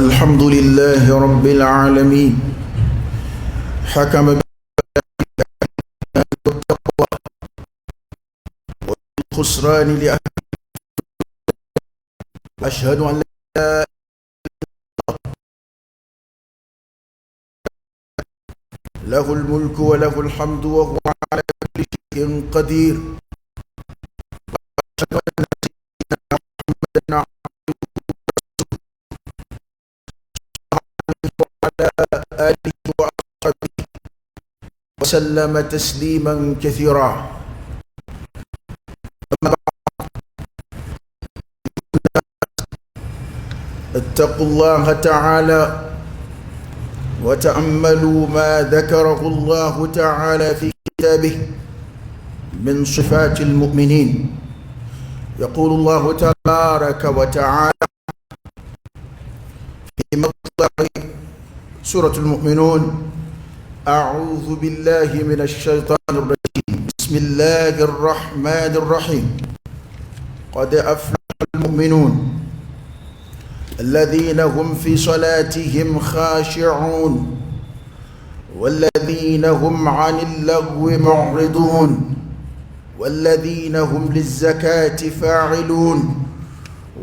الحمد لله رب العالمين حكم بالتقوى والخسران لأهل. أشهد أن لا له الملك وله الحمد وهو على كل شيء قدير. أشهد أن سيدنا محمدا وعلى آله وأصحابه وسلم تسليما كثيرا. اتقوا الله تعالى وتأملوا ما ذكره الله تعالى في كتابه من صفات المؤمنين. يقول الله تبارك وتعالى في مطلع سورة المؤمنون: أعوذ بالله من الشيطان الرجيم، بسم الله الرحمن الرحيم. قد أفلح المؤمنون الذين هم في صلاتهم خاشعون والذين هم عن اللغو معرضون والذين هم للزكاة فاعلون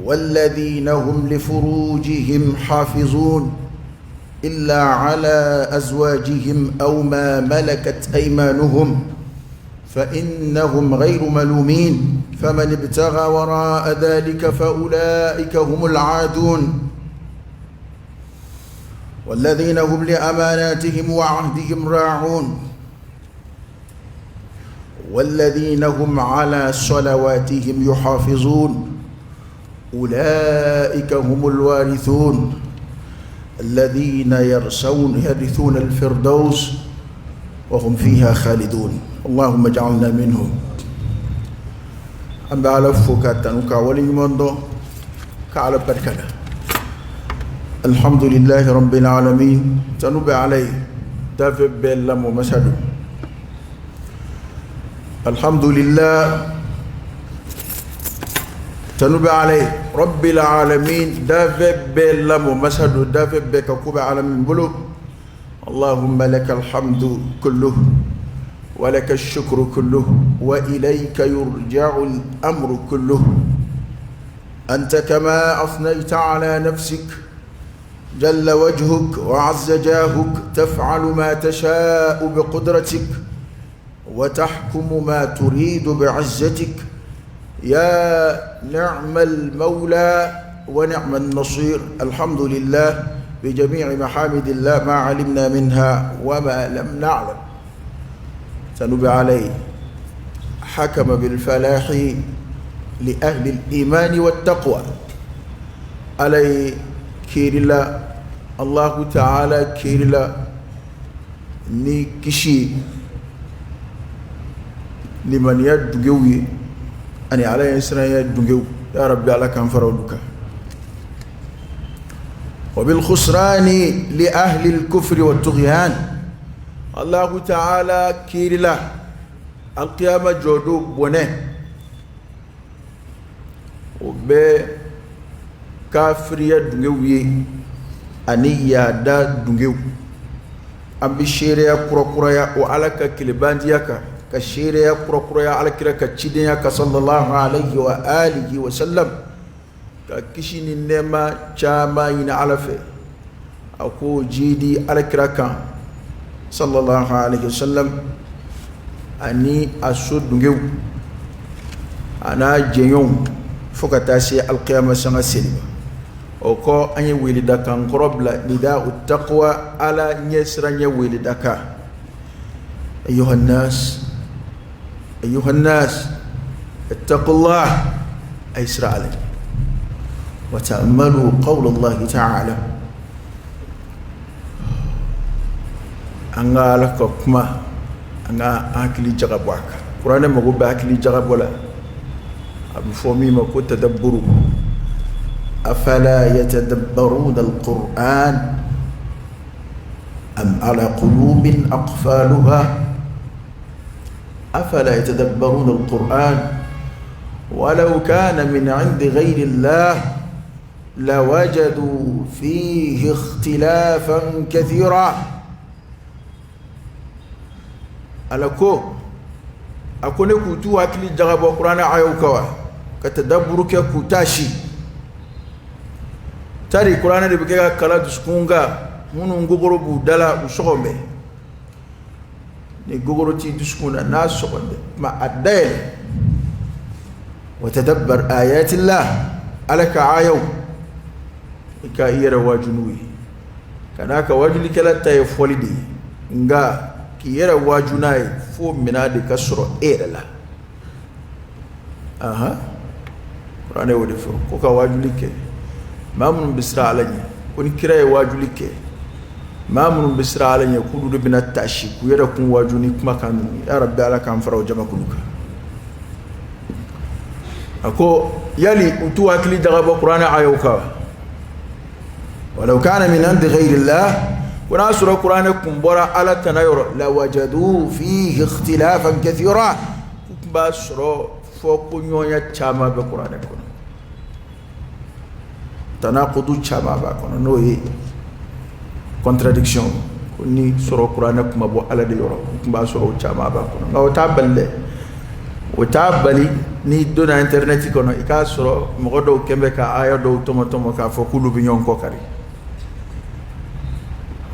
والذين هم لفروجهم حافظون إلا على أزواجهم أو ما ملكت أيمانهم فإنهم غير ملومين، فمن ابتغى وراء ذلك فأولئك هم العادون. والذين هم لأماناتهم وعهدهم راعون والذين هم على صلواتهم يحافظون أولئك هم الوارثون الذين يرثون الفردوس وهم فيها خالدون. اللهم اجعلنا منهم. أما على فكاتنك وليمندو كعلى بركنا. الحمد لله رب العالمين. تنوب عليه دافع بلام ومسدو. الحمد لله تنوب عليه رب العالمين دافع بلام ومسدو دافع بكوكب عالمين بلو. اللهم لك الحمد كله ولك الشكر كله وإليك يرجع الأمر كله. أنت كما أثنيت على نفسك جل وجهك وعز جاهك تفعل ما تشاء بقدرتك وتحكم ما تريد بعزتك. يا نعم المولى ونعم النصير. الحمد لله بجميع محامد الله ما علمنا منها وما لم نعلم. تنوب عليه حكم بالفلاح لأهل الإيمان والتقوى. علي كيرلا الله تعالى كيرلا نكشي لمن يدقوي أني علي إسرائيل يدقو يا ربي على كان فرودك. وبالخسران لأهل الكفر والطغيان. الله تعالى كيرلا القيامة جودو بونه وب كافرية دنيوي أنيا دا دنيو أم بشيريا كروكرويا وعلى كلباندياك كشيريا كروكرويا على كتشيديا صلى الله عليه وآله وسلم كشين النما شاما ينعلفه أكو جيدي على كراكان صلى الله عليه وسلم أني أسود نجو أنا جيوم فكتاسي القيامة سنة سلمة وكو أني ولدك قربلا نداء التقوى على نيسرا ولدك. أيها الناس اتقوا الله أيسر عليه وتأملوا قول الله تعالى. anga la ko kuma anga akili jagabwaka qur'an ma go ba akili jagabola abu fomi ma ko tadabburu afala yatadabbaruna alquran am ala qulubin aqfaluha أفلا يتدبرون القرآن ولو كان من عند غير الله لوجدوا فيه اختلافا كثيرا ألكو أكون كتو أكلي جغب القرآن عيوكوا كتدبرك كتاشي تاري القرآن اللي بكيها كلا تسكونغا منو نغوغرو بودالا وشغمي نغوغرو تي تسكونا ناس شغمي ما أدين وتدبر آيات الله ألك عيو إكا إيرا واجنوي كناك واجلي كلا تايفوليدي نغا كيرا واجناي فو منادي كسر إيرا لا قرآن ودفو كوكا واجلي كي ما من بسرعة علي كوني كراي واجلي كي ما من بسرعة علي كودو بنا التأشي كويرا كون واجوني كما كانوا يا رب على كان فرو جما كلوكا أكو يلي أتو أكلي دغب القرآن عيوكا ولو كان من عند غير الله وناصر القرآن كمبرا على تناير لوجدوا فيه اختلافا كثيرا باسرو فوق نيويا تشاما بالقرآن كنا تناقض تشاما باكنا نوي contradiction كوني سورة القرآن كما بو على ديورا كما سورة تشاما باكنا لو تابل وتابلي ni dona internet kono ika soro mo do kembe ka aya do tomo ka fo kulu bi nyon ko kari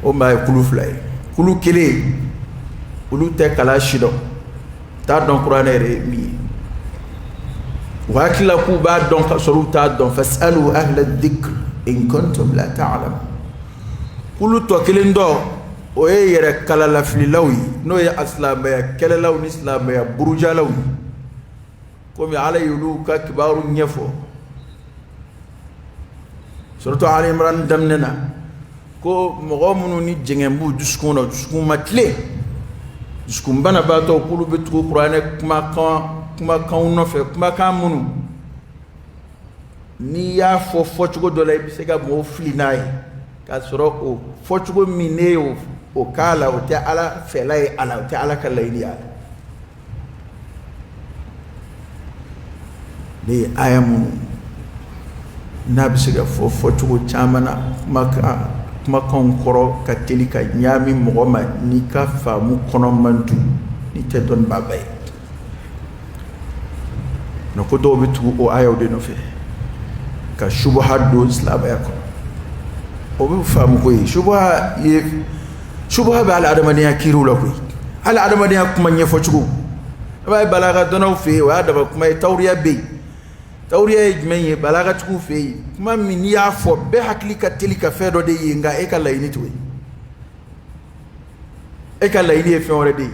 o may kulu flay kulu kele kulu te kala shido ta don qur'ane re mi wa kila ku ba don ka soro ta don fasalu ahla dhikr in kuntum la ta'lam kulu to kele ndo o yere kala la fli lawi no ya aslam ya kala law ni islam ya buruja lawi كم على يلوك كبار نيفو سورة آل عمران دمنا كو مغامنو ني جنبو دسكون ماتلي دسكون بنا باتو كلو بتكو قرآن كما كان نفع كما كان منو ni ya fo fochugo dola ibisega mo flinai ka soro o fochugo mineo o kala o te ala felai ala o te ala kala idia ni ayamu nabisega fo fochugo chamana kuma kan koro ka telika nyami mogoma ni ka famu kono mantu ni te don babay no ko do bitu o ayaw de no fe ka shubuhat do islam yako o bi famu ko shubha ba ala adama ne yakiru la ko ala adama ne kuma nyefo chugo ba balaga dono fe wa adama kuma tawriya be tawriya jmenye balaga chugo fe kuma min ya fo be haklika telika fe do de yinga e kala ini tuwe e kala ini fe ore de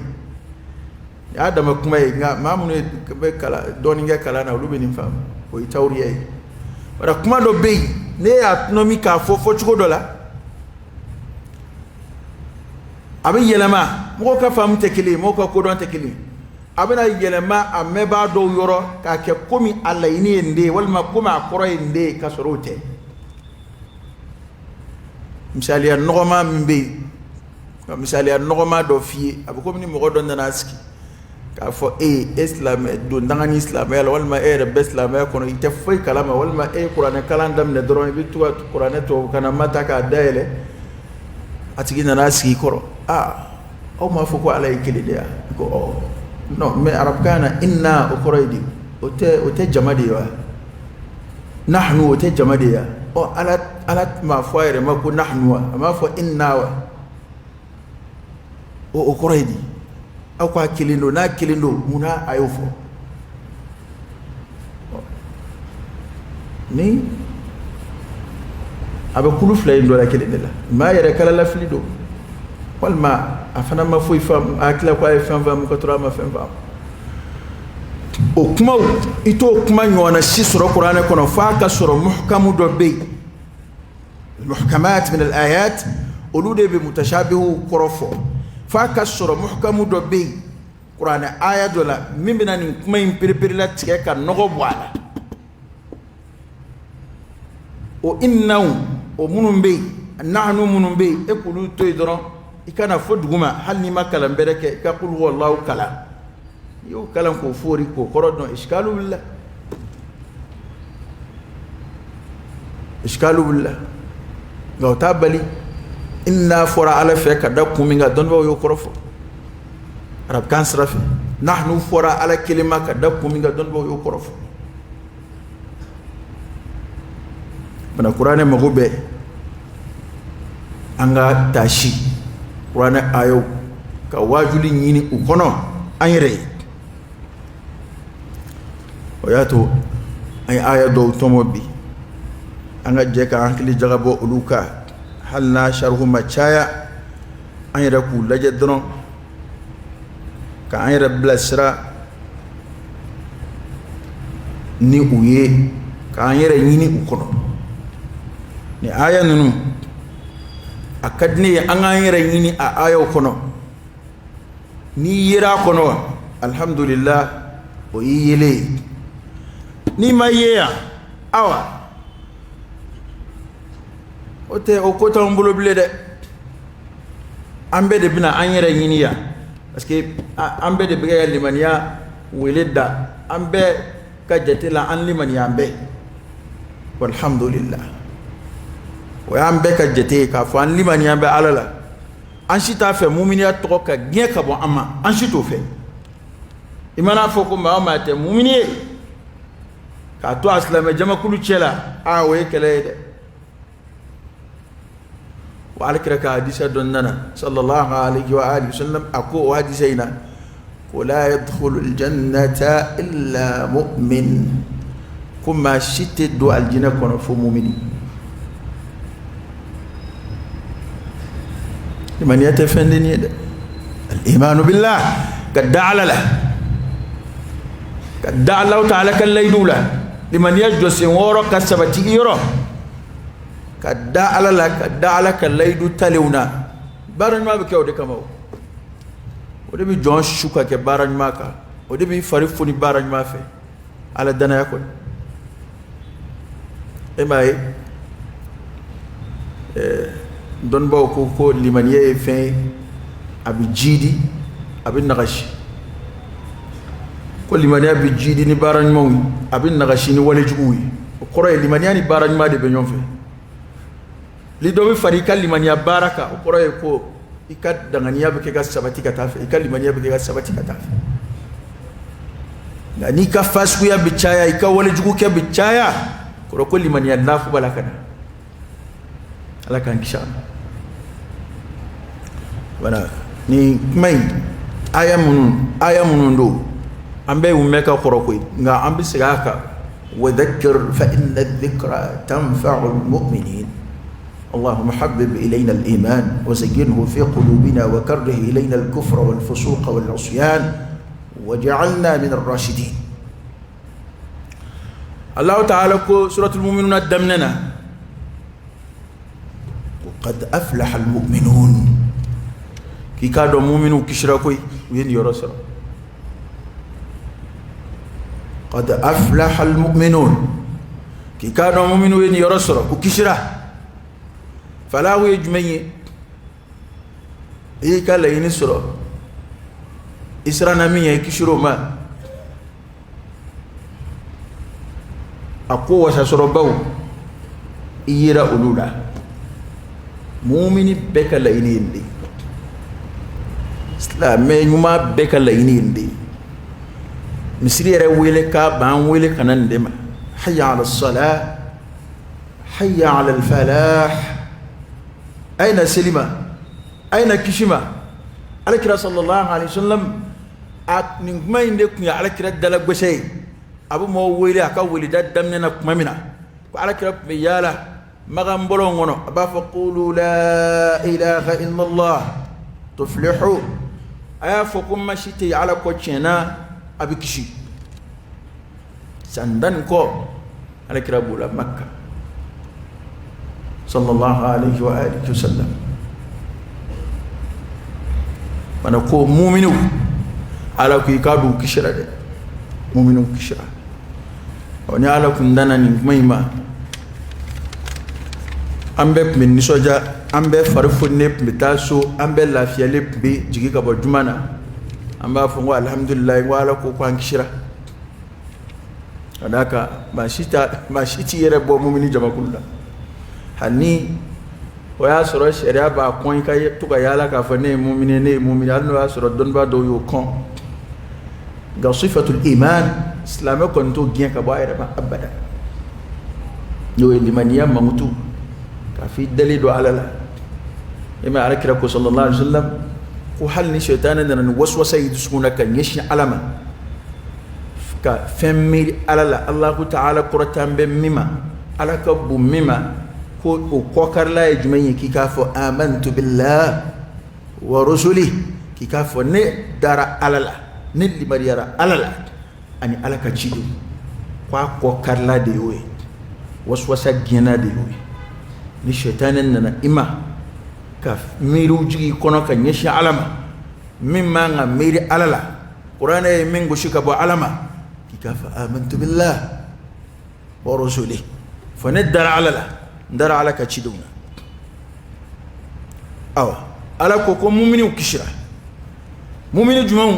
ya adama kuma yinga mamu ne be kala doninga kala na lube ni fam o tawriya wala kuma do be ne atnomi ka fo chugo dola abi yelema mo ka fam tekele mo ka ko don tekele abina yelema ameba do yoro ka ke komi alla ini ende walma kuma akoro ende ka sorote misali ya nogoma mbe misali ya nogoma do fi abiko ni mo do ndanaski ka fo islam do ndangani islam ya walma re islam ya kono ite foy kalama walma qur'an kalandam ne doron bitu qur'an to kana mata ka daile atigina naski koro او ما فوق على كل ده نو من عرب كان إنا أقريدي وتجمدي نحن وتجمدي او على ما فاير ما كو نحن ما فو إنا وأقريدي او كا كلينو نا كلينو منا ايوفو ني ابا كلو فلاي دو لا كلينلا ما يرى كلا لا فليدو والما afana ma foi fam akla kwa fam fam ko tora ma fam fam o kuma ito kuma nyona shi sura qur'ana kono fa ka sura muhkamu do be المحكمات من الايات اولود بمتشابه قرفو fa ka sura muhkamu do be qur'ana aya dola mimina ni kuma impiripir la tike ka nogo bwala o innahu o munum be nahnu munum be e kulu to idron ikana foduguma hal ni makala bereke ka qul wallahu kala yo kalam ko fori ko korodno iskalu billah iskalu bulla ga tabali inna fora ala fe ka dakku mi ga don ba yo korofo arab kan srafi nahnu fora ala kelima ka dakku mi ga don ba yo korofo bana qur'ane magube anga tashi qur'ane ayo ka wajuli nyini ukono anyre oyato ay aya do tomobi anga je ka hankili jagabo uluka halna sharhu machaya anyra ku laje dron ka anyra blasra ni uye ka anyra nyini ukono ni aya nunu akadni anga anyra nyini a aya ukono ni yira kono alhamdulillah o yele ni mayeya awa ote o kota mbulo bile de ambe de bina anyere nyiniya parce que ambe de biga limaniya weleda ambe ka jetela an limaniya ambe walhamdulillah wa ambe ka jete ka fo an limaniya ambe alala an shita fe mu'miniya to ka gien ka bon amma an shito fe imana fo ko ma te mu'miniye ka to aslama jama kulu chela a we kele de wa alkraka hadisa donnana sallallahu alaihi wa alihi wasallam ako hadisaina ko la yadkhulu aljannata illa mu'min kuma shite do aljina kono fo mu'mini liman yatafandini al-iman billah qad da'ala la qad da'ala ta'ala kallaydula liman yajdu woro kasabati iro kadda ala kallaydu talewna baran ma be kewde kamaw o de bi jon shuka ke baran ma ka o de bi fari funi baran ma fe ala dana yakon e may don baw ko liman ye fe abi jidi abi nagashi ko liman abi jidi ni baran mo abi nagashi ni wala juuyi ko roy liman yani baran ma de be ñon fe li do bi fari kalimaniya baraka o koro e ko ikat danganiya be ke ga sabati ka tafe ikalimaniya be ke ga sabati ka tafe ngani ka fasku ya bicaya ika wala jugu ke bicaya koro ko limaniya nafu balakana ala kan kisha wana ni mai ayamun do ambe umeka koro ko nga ambi sigaka wa dhakkir fa inna adh-dhikra tanfa'u al-mu'minin اللهم حبب إلينا الإيمان وزينه في قلوبنا وكره إلينا الكفر والفسوق والعصيان وجعلنا من الراشدين الله تعالى سورة المؤمنون الدمننا وقد أفلح المؤمنون كي كادوا مؤمنون كشراكوي وين يرسل قد أفلح المؤمنون كي كادوا مؤمنون وين يرسل وكشرا فلا ويجمي إيه كلا ينسرو إسرانا مية كشرو ما أقوى سسرو باو إيرا أولولا مؤمني بك لينين دي إسلامي نما بك لينين دي مسيري رويلة كابان ويلة كنان ديما حي على الصلاة حي على الفلاح أين سلمة أين كشمة على كرا صلى الله عليه وسلم نجمع عندك على كرا دلق بشيء أبو مويلي أكولي داد دمنا كمامنا وعلى كرا ميالا مغام بلونغنا أبا فقولوا لا إله إلا الله تفلحوا أيا فكم مشيتي على كوتشينا أبي كشي سندن كو على كرا بولا مكة صلى الله عليه وآله وسلم ونكو مؤمنو على كي كادو كشرا مؤمنو كشرا وني على كندنا نيما ambe min nisoja ambe farfo nep mitaso ambe lafiya lep be jigi ka bojumana amba fo alhamdulillah wala ko kwan kishira adaka mashiti yere bo mumini jama kullu hani o y'a sɔrɔ sariya b'a kɔn i ka to ka yaala k'a fɔ ne ye mumini ne ye mumini hali n'o y'a sɔrɔ dɔnnibaa dɔw y'o kɔn nka sifatul iman silamɛ kɔni t'o gɛn ka bɔ a yɛrɛ ma abada n'o ye limaniya mankutu k'a fɔ i dalen don ala la e ma alakira ko sallallahu alaihi wasallam ko hali ni shetani nana ni waswasa yi dusukun na ka ɲɛsin ala ma ka fɛn miiri ala la Allahu ta'ala kɔrɔtan bɛ min ma ala ka bon min ma ko o kɔkarila ye jumɛn ye k'i k'a fɔ amantu billah wa rusuli k'i k'a fɔ ne dara ala la ne limariyara ala la ani ala ka ci don ko a kɔkarila de y'o ye waswasa gɛnna de y'o ye ni shetani nana i ma ka miiriw jigi kɔnɔ ka ɲɛsin ala ma min man ka miiri ala la kuranɛ ye min gosi ka bɔ ala ma k'i k'a fɔ amantu billah wa rusuli fɔ ne dara ala la n dara ala ka cidenw na awa ala ko ko muminiw kisira mumini jumɛnw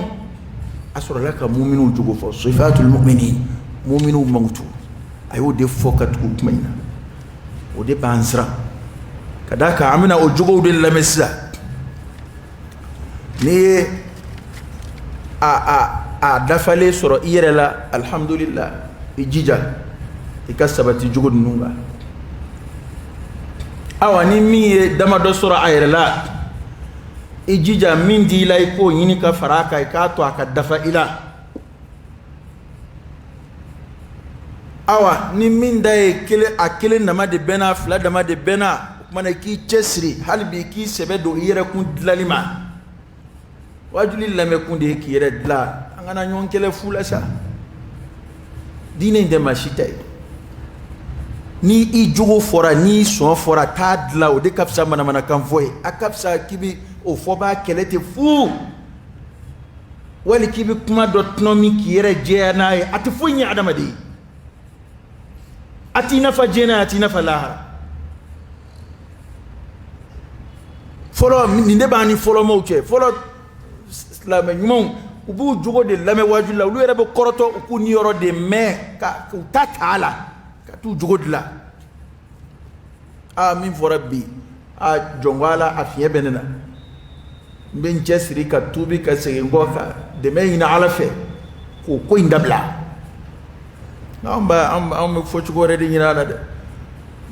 a sɔrɔla ka muminiw jogo fɔ sifatul mu'minin muminiw mankutu a y'o de fɔ ka tugu kuma in na o de b'an siran ka da kan an bɛna o jogow de lamɛn sisan n'i ye a dafalen sɔrɔ i yɛrɛ la alhamdulillah i jija i ka sabati jogo ninnu kan awa ni min ye damadɔ sɔrɔ a yɛrɛ la i jija min di la i k'o ɲini ka fara a kan i k'a to a ka dafa i la awa ni min da ye a kelen dama de bɛnna fila dama de bɛnna o kumana i k'i cɛsiri hali bi i k'i sɛbɛ don i yɛrɛ kun dilanli ma wajuli lamɛn kun de ye k'i yɛrɛ dilan an kana ɲɔgɔn kɛlɛ fu la sa diinɛ in tɛ maa si ta ye ni i jogo fɔra ni sɔn fɔra t'a dilan o de ka fisa manamanakan fɔ ye a ka fisa k'i bi o fɔ b'a kɛlɛ tɛ fu wali k'i bi kuma dɔ tɔnɔ min k'i yɛrɛ jɛya n'a ye a tɛ foyi ɲɛ adamaden a t'i nafa diɲɛ na a t'i nafa lahara fɔlɔ nin de b'an ni fɔlɔmaw cɛ fɔlɔ silamɛ ɲumanw u b'u jogo de lamɛn wajuli la olu yɛrɛ bɛ kɔrɔtɔ u k'u niyɔrɔ de mɛn ka u ta ta a la ka t'u jogo dilan min fɔra bi jɔn ko ala a fiɲɛ bɛ ne na n bɛ n cɛsiri ka tuubi ka segin kɔ ka dɛmɛ ɲini ala fɛ k'o ko in dabila anw bɛ fɔcogo wɛrɛ de ɲini a la dɛ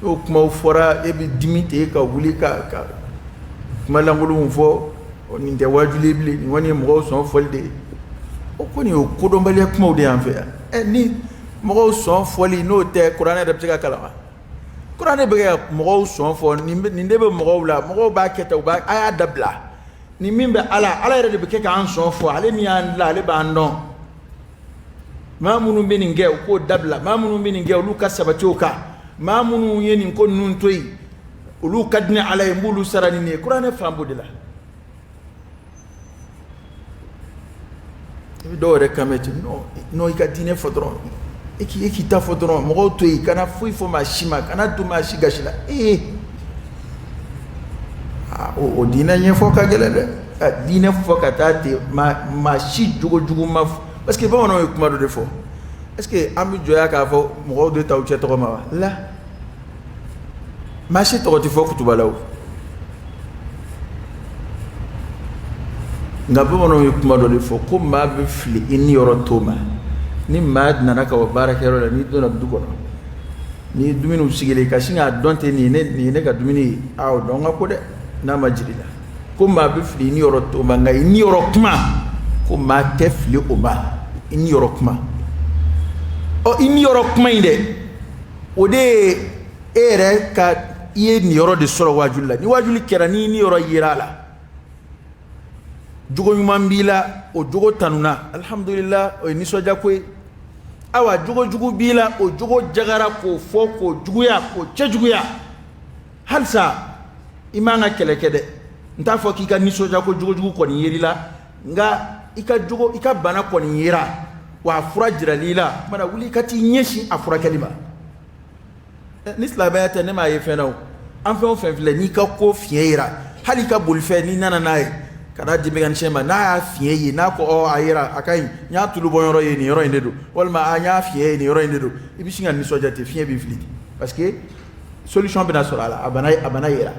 n'o kumaw fɔra e bɛ dimi ten ka wuli ka kuma lankolonw fɔ nin tɛ wajuli bilen nin kɔni ye mɔgɔw sɔn fɔli de ye o kɔni o kodɔnbaliya kumaw de y'an fɛ yan ni mɔgɔw sɔn fɔli n'o tɛ kuranɛ yɛrɛ bɛ se ka kalan wa kuranɛ bɛ ka mɔgɔw sɔn fɔ nin de bɛ mɔgɔw la mɔgɔw b'a kɛ tan a y'a dabila nin min bɛ ala yɛrɛ de bɛ kɛ k'an sɔn fɔ ale min y'an dilan ale b'an dɔn maa minnu bɛ nin kɛ u k'o dabila maa minnu bɛ nin kɛ olu ka sabati o kan maa minnu ye nin ko ninnu to yen olu ka di ni ala ye n b'olu sara nin ye kuranɛ fan b'o de la i bɛ dɔw yɛrɛ kan mɛn ten non i ka diinɛ fɔ dɔrɔn e k'i ta fɔ dɔrɔn mɔgɔw to yen kana foyi fɔ maa si ma kana to maa si gasi la o diinɛ ɲɛfɔ ka gɛlɛn dɛ diinɛ fɔ ka taa ten maa si jogo jugu ma parce que bamananw ye kuma dɔ de fɔ est ce que an bɛ jɔya k'a fɔ mɔgɔw de t'aw cɛ tɔgɔ ma wa la maa si tɔgɔ tɛ fɔ kutuba la o nka bamananw ye kuma dɔ de fɔ ko maa bɛ fili i niyɔrɔ to ma ni maa nana ka bɔ baarakɛyɔrɔ la n'i donna du kɔnɔ n'i ye dumuniw sigilen ka sin k'a dɔn ten nin ye ne ka dumuni ye o dɔn ka ko dɛ n'a ma jiri la ko maa bɛ fili i niyɔrɔ to ma nka i niyɔrɔ kuma ko maa tɛ fili o ma i niyɔrɔ kuma i niyɔrɔ kuma in dɛ o de ye e yɛrɛ ka i ye niyɔrɔ de sɔrɔ wajuli la ni wajuli kɛra n'i niyɔrɔ yera a la jogo ɲuman b'i la o jogo tanuna alhamdulillah o ye nisɔndiya ko ye awa jogo jugu b'i la o jogo jagara k'o fɔ k'o juguya k'o cɛjuguya halisa i man ka kɛlɛ kɛ dɛ n t'a fɔ k'i ka nisɔndiya ko jogo jugu kɔni yeri la nka i ka bana kɔni yera wa a fura jirali la mana wuli i ka t'i ɲɛsin a furakɛli ma ni silamɛya tɛ ne m'a ye fɛn na o an fɛn o fɛn filɛ n'i ka ko fiɲɛ yera hali i ka bolifɛn n'i nana n'a ye ka n'a di mécanicien ma n'a y'a fiɲɛ ye n'a ko a yera a ka ɲi n y'a tulu bɔ yɔrɔ ye nin yɔrɔ in de don walima n y'a fiɲɛ ye nin yɔrɔ in de don i bɛ sin ka nisɔndiya ten fiɲɛ b'i fili parce que solution bena sɔrɔ a la a bana yera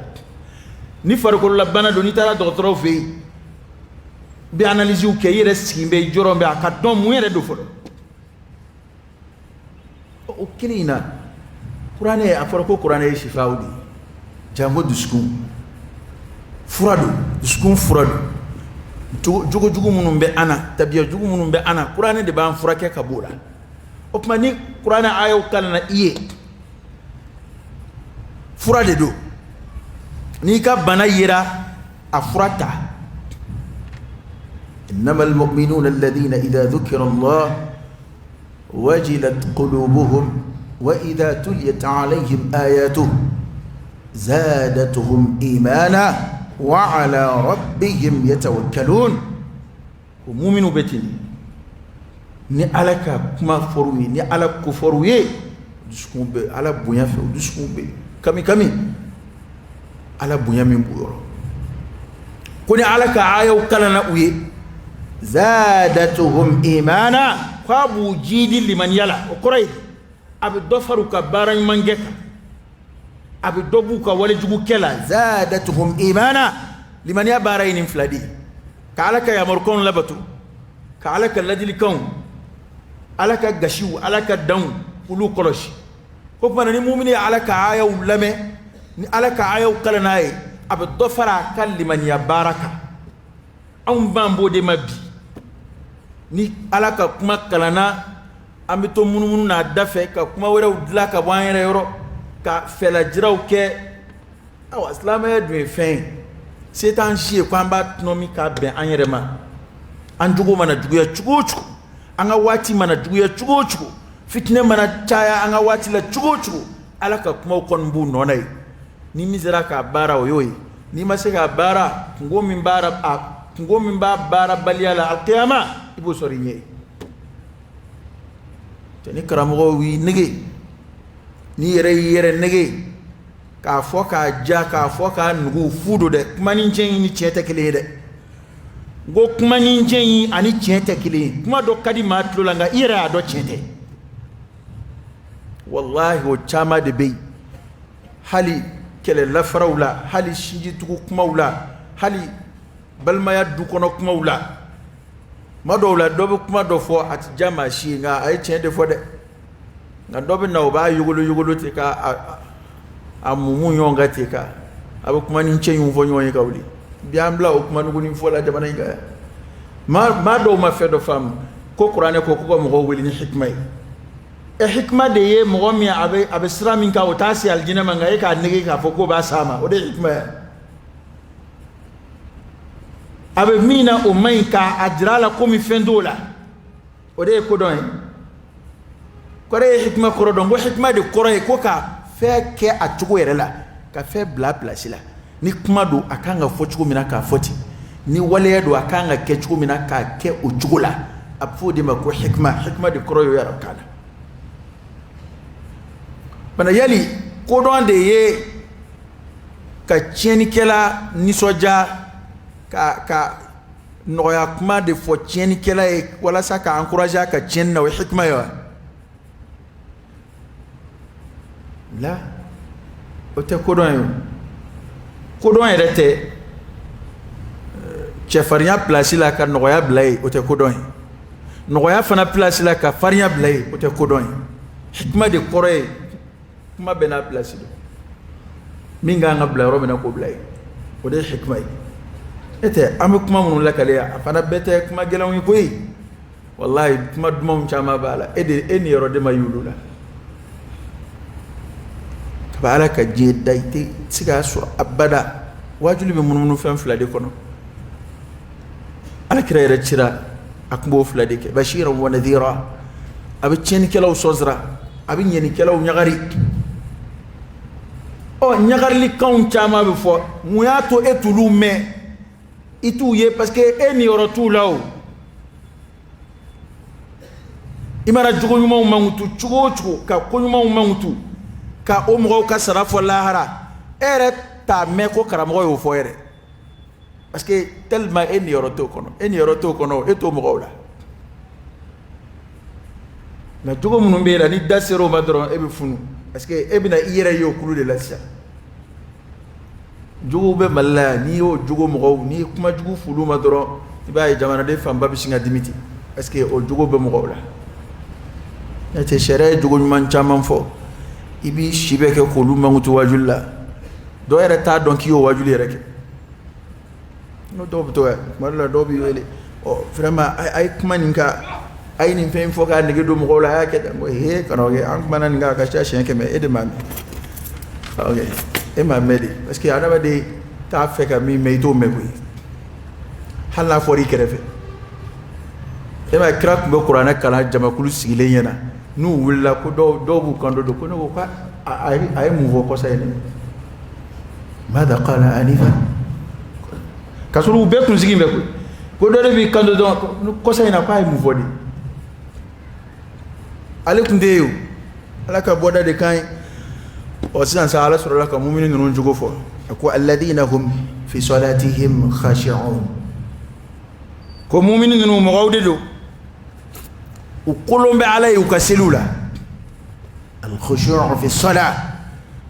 ni farikolo la bana don n'i taara dɔgɔtɔrɔw fɛ yen bɛ analyse kɛ i yɛrɛ sigi bɛ jɔrɔ bɛ a ka dɔn mun yɛrɛ don fɔlɔ o kelen in na kuranɛ a fɔra ko kuranɛ ye sifaw de jango dusukun fura don dusukun fura don jogo jugu minnu bɛ an na tabiya jugu minnu bɛ an na kuranɛ de b'an furakɛ ka b'o la o tuma ni kuranɛ ayaw kalanna i ye fura de don n'i ka bana yera a fura ta إنما المؤمنون الذين إذا ذكر الله وجلت قلوبهم وإذا تليت عليهم آياته زادتهم إيمانا وعلى ربهم يتوكلون ومؤمن بتني ni ala ka kuma fɔr'u ye ni ala ko fɔr'u ye dusukun bɛ ala bonya fɛ o dusukun bɛ kami ala bonya min b'u yɔrɔ ko ni ala ka ayaw kalanna u ye zadatuhum imana k'a b'u jiidi limaniya la o kɔrɔ ye a bɛ dɔ fara u ka baara ɲuman kɛ kan a bɛ dɔ b'u ka walejugu kɛ la zadatuhum imana limaniya baara ye nin fila de ye ka ala ka yamarukanw labato ka ala ka ladilikanw ala ka gasiw ala ka danw olu kɔlɔsi ko tuma ni mumini ye ala ka ayaw lamɛn ni ala ka ayaw kalan n'a ye a bɛ dɔ fara a ka limaniya baara kan anw b'an b'o de ma bi ni ala ka kuma kalanna an bɛ to munumunu n'a da fɛ ka kuma wɛrɛw dilan ka bɔ an yɛrɛ yɔrɔ ka fɛlajiraw kɛ awa silamɛya dun ye fɛn ye se t'an si ye ko an b'a tɔnɔmi k'a bɛn an yɛrɛ ma an jogo mana juguya cogo o cogo an ka waati mana juguya cogo o cogo fitinɛ mana caya an ka waati la cogo o cogo ala ka kumaw kɔni b'u nɔ na ye ni min sera k'a baara o y'o ye n'i ma se k'a baara kungo min b'a baara baliya la alkiyama i b'o sɔrɔ i ɲɛ ye ni karamɔgɔw y'i nege n'i yɛrɛ y'i yɛrɛ nege k'a fɔ k'a ja k'a fɔ k'a nugu fu do dɛ kuma ni cɛn ni tiɲɛ tɛ kelen ye dɛ n ko kuma ni cɛn ani tiɲɛ tɛ kelen ye kuma dɔ ka di maa tulo la nka i yɛrɛ y'a dɔn tiɲɛ tɛ wallahi o caman de bɛ yen hali kɛlɛ lafaraw la hali sinjitugu kumaw la hali balimaya du kɔnɔ kumaw la ma dɔw la dɔ bɛ kuma dɔ fɔ a tɛ ja maa si ye nka a ye tiɲɛ de fɔ dɛ nka dɔ bɛ na o b'a yogolo ten ka a mumu ɲɔgɔn kan ten ka a bɛ kuma ni cɛ in fɔ ɲɔgɔn ye ka wuli bi an bila o kuma nugunin fɔ la jamana in kan yan maa dɔw ma fɛn dɔ faamu ko kuranɛ ko k'u ka mɔgɔw wele ni hikima ye hikima de ye mɔgɔ min a bɛ sira min kan o t'a se alijinɛ ma nka e k'a nege k'a fɔ k'o b'a s'a ma o de ye hikima ye a bɛ min na o man ɲi k'a jira a la komi fɛn t'o la o de ye kodɔn ye kɔrɔ ye hikima kɔrɔ dɔn ko hikima de kɔrɔ ye ko ka fɛn kɛ a cogo yɛrɛ la ka fɛn bila pilasi la ni kuma don a kan ka fɔ cogo min na k'a fɔ ten ni waleya don a kan ka kɛ cogo min na k'a kɛ o cogo la a bɛ fɔ o de ma ko hikima de kɔrɔ y'o yɛrɛ kan na bana yali kodɔn de ye ka tiɲɛnikɛla nisɔndiya ka nɔgɔya kuma de fɔ tiɲɛnikɛla ye walasa ka encourager a ka tiɲɛni na o ye hikima ye wa la o tɛ kodɔn ye kodɔn yɛrɛ tɛ cɛfarinya pilasi la ka nɔgɔya bila ye o tɛ kodɔn ye nɔgɔya fana pilasi la ka farinya bila ye o tɛ kodɔn ye hikima de kɔrɔ ye kuma bɛɛ n'a pilasi don min kan ka bila yɔrɔ min na k'o bila ye o de ye hikima ye e tɛ an bɛ kuma minnu lakale a fana bɛɛ tɛ kuma gɛlɛnw ye koyi walahi kuma dumanw caman b'a la e ni yɔrɔ de ma y'olu la kaba ala ka diɲɛ da i tɛ se k'a sɔrɔ abada wajuli bɛ munumunu fɛn fila de kɔnɔ alakira yɛrɛ cira a tun b'o fila de kɛ bashiran wa nadhira a bɛ tiɲɛnikɛlaw sɔnsira a bɛ ɲɛnikɛlaw ɲagari ɲagarilikanw caman bɛ fɔ mun y'a to e t'olu mɛn i t'u ye parce que e niyɔrɔ t'u la o i mana jogo ɲumanw mankutu cogo o cogo ka ko ɲumanw mankutu ka o mɔgɔw ka sara fɔ lahara e yɛrɛ t'a mɛn ko karamɔgɔ y'o fɔ yɛrɛ parce que tellement e niyɔrɔ t'o kɔnɔ e t'o mɔgɔw la nka jogo minnu bɛ yen ni da ser'o ma dɔrɔn e bɛ funu parce que e bina i yɛrɛ ye o kulu de la sisan juguw bɛ Mali la yan n'i y'o jugu mɔgɔw n'i kuma jugu f'olu ma dɔrɔn i b'a ye jamanaden fanba bɛ sin ka dimi ten parce que o jugu bɛ mɔgɔw la n'o tɛ sariya ye jogo ɲuman caman fɔ i b'i si bɛɛ kɛ k'olu mankutu wajuli la dɔw yɛrɛ t'a dɔn k'i y'o wajuli yɛrɛ kɛ n'o dɔw bɛ to yan tuma dɔ la dɔw b'i wele vraiment a ye kuma nin kan a ye nin fɛn fɔ k'a nege don mɔgɔw la a y'a kɛ tan ko he kana o kɛ an kumana nin kan a ka ca siɲɛ 100 e de m'a mɛn ok e m'a mɛn de parce que adamaden t'a fɛ ka min mɛn i t'o mɛn koyi hali n'a fɔra i kɛrɛfɛ e ma kira tun bɛ kuranɛ kalan jamakulu sigilen ɲɛna n'u wulila ko dɔw b'u kanto don ko ne ko a ye mun fɔ kɔsa in dɛ mada qala anifa k'a sɔrɔ u bɛɛ tun sigin bɛ koyi ko dɔ de b'i kanto dɔrɔn kɔsa in na k'a ye mun fɔ de ale tun tɛ yen o ala ka bɔda de kan ye sisan sa ala sɔrɔla ka mumini ninnu jogo fɔ a ko alladina hum fi salatihim khashi'un ko mumini ninnu mɔgɔw de don u kolon bɛ ala ye u ka seliw la al khushu' fi salat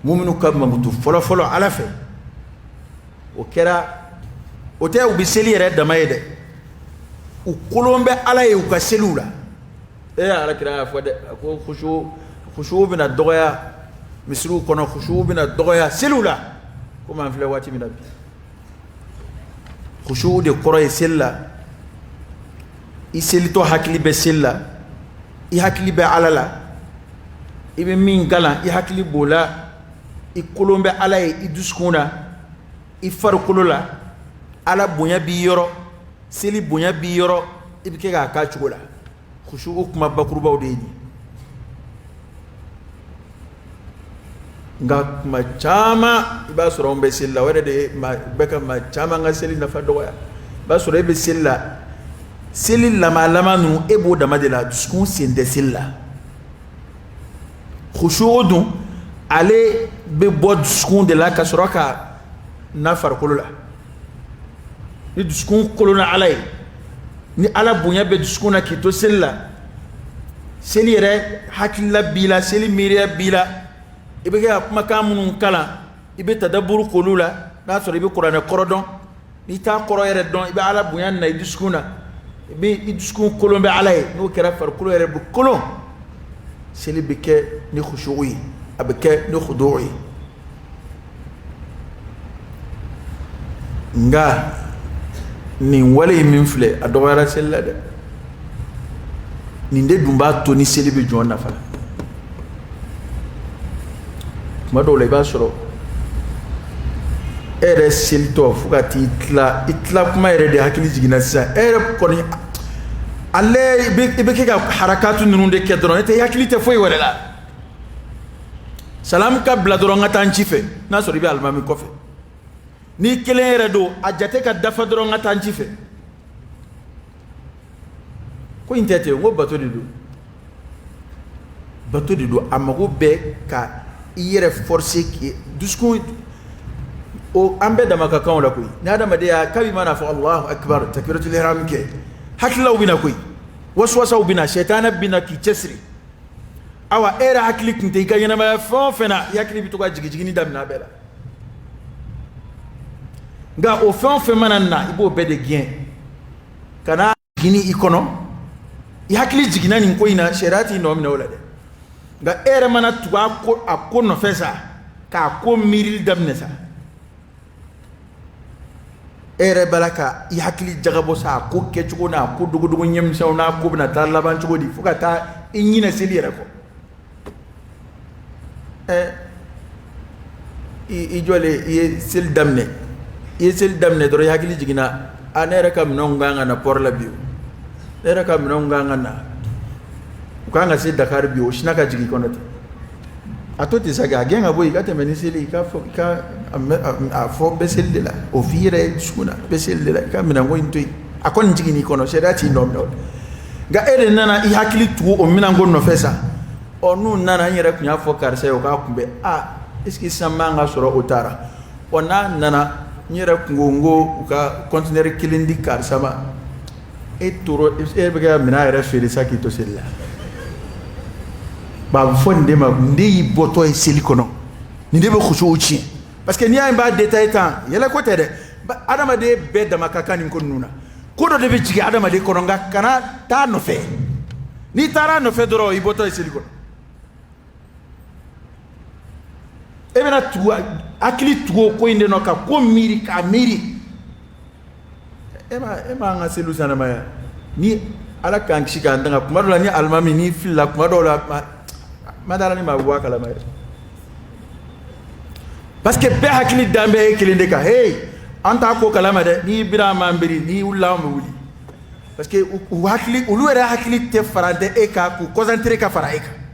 muminu ka mankutu fɔlɔ fɔlɔ ala fɛ o kɛra o tɛ u bɛ seli yɛrɛ dama ye dɛ u kolon bɛ ala ye u ka seliw la ala kira y'a fɔ dɛ a ko khushu' bɛna dɔgɔya misiriw kɔnɔ khushu' bɛna dɔgɔya seliw la komi an filɛ waati min na bi khushu' de kɔrɔ ye seli la i selitɔ hakili bɛ seli la i hakili bɛ ala la i bɛ min galan i hakili b'o la i kolon bɛ ala ye i dusukun na i farikolo la ala bonya b'i yɔrɔ seli bonya b'i yɔrɔ i bɛ kɛ k'a k'a cogo la khushu' kuma bakurubaw de ye nin nka kuma caman i b'a sɔrɔ anw bɛ seli la o yɛrɛ de ye bɛ ka maa caman ka seli nafa dɔgɔya i b'a sɔrɔ e bɛ seli la seli lama ninnu e b'o dama de la dusukun sen tɛ seli la khushu' dun ale bɛ bɔ dusukun de la ka sɔrɔ ka na farikolo la ni dusukun kolonna ala ye ni ala bonya bɛ dusukun na k'i to seli la seli yɛrɛ hakilila b'i la seli miiriya b'i la i bɛ kɛ ka kumakan minnu kalan i bɛ tadaburu k'olu la n'a sɔrɔ i bɛ kuranɛ kɔrɔ dɔn n'i t'a kɔrɔ yɛrɛ dɔn i bɛ ala bonya na i dusukun na i bɛ i dusukun kolon bɛ ala ye n'o kɛra farikolo yɛrɛ bɛ kolon seli bɛ kɛ ni khushu' ye a bɛ kɛ ni khudu' ye nka nin wale in min filɛ a dɔgɔyara seli la dɛ nin de dun b'a to ni seli bɛ jɔn nafa la tuma dɔw la i b'a sɔrɔ e yɛrɛ selitɔ fo ka t'i tila kuma yɛrɛ de hakili jiginna sisan e yɛrɛ kɔni ale i bɛ kɛ ka harakatu ninnu de kɛ dɔrɔn e tɛ hakili tɛ foyi wɛrɛ la salamu ka bila dɔrɔn ka taa n ci fɛ n'a sɔrɔ i bɛ alimami kɔfɛ ni kelen yɛrɛ don a jate ka dafa dɔrɔn ka taa n ci fɛ ko in tɛ ten n ko bato de don a mago bɛ ka i yɛrɛ forcer k'i dusukun o an bɛɛ dama ka kanw la koyi ni adamadenya kabi mana fɔ Allahu akbar takbiratul ihram kɛ hakilaw bɛna koyi waswasaw bɛna sɛtanɛ bɛna k'i cɛsiri awa e yɛrɛ hakili tun tɛ i ka ɲɛnamaya fɛn o fɛn na i hakili bɛ to ka jigin daminɛ a bɛɛ la nka o fɛn o fɛn mana na i b'o bɛɛ de gɛn ka n'a jigin i kɔnɔ i hakili jiginna nin ko in na sariya t'i nɔ minɛ o la dɛ nka e yɛrɛ mana tugu a ko nɔfɛ sa k'a ko miirili daminɛ sa e yɛrɛ b'a la ka i hakili jagabɔ sa a ko kɛcogo n'a ko dogodogo ɲɛmisɛnw n'a ko bɛna taa laban cogo di fo ka taa i ɲinɛ seli yɛrɛ kɔ i jɔlen i ye seli daminɛ dɔrɔn i hakili jiginna ne yɛrɛ ka minɛnw kan ka na port la bi o ne yɛrɛ ka minɛnw kan ka na u kan ka se Dakar bi o sina ka jigin kɔnɔ ten a to ten sa kɛ a gɛn ka bɔ yen i ka tɛmɛ ni seli i ka a fɔ bɛɛ seli de la o f'i yɛrɛ ye dusukun na bɛɛ seli de la i ka minɛnko in to yen a kɔni jigin n'i kɔnɔ sariya t'i nɔ minɛ o nka e de nana i hakili tugu o minɛnko nɔfɛ sa n'u nana n yɛrɛ tun y'a fɔ karisa ye o k'a kunbɛn est ce que sisan m'an ka sɔrɔ o taara n'a nana n yɛrɛ kun ko n ko u ka conteneur kelen di karisa ma e bɛ kɛ ka minɛn yɛrɛ feere sa k'i to seli la ba fonde ma ndi boto e silikono ni de be khushu uchi parce que ni ay ba détail tan yela ko tede adama de be dama kakani ko nuna ko do de be jigi adama de kono nga kana ta no fe ni tara no fe doro i boto e silikono e bena tu akili tu ko inde no ka ko miri ka miri ema nga selu sana maya ni ala kan shika ndanga kuma do la ni almami ni filla kuma do la madara ni ma wa kala maya parce que be hakili dambe kilinde ka hey anta ko kala ma de ni birama mbiri ni ulla mo wuli parce que hakili ulu era hakili te farande e ka ku concentré ka fara e ka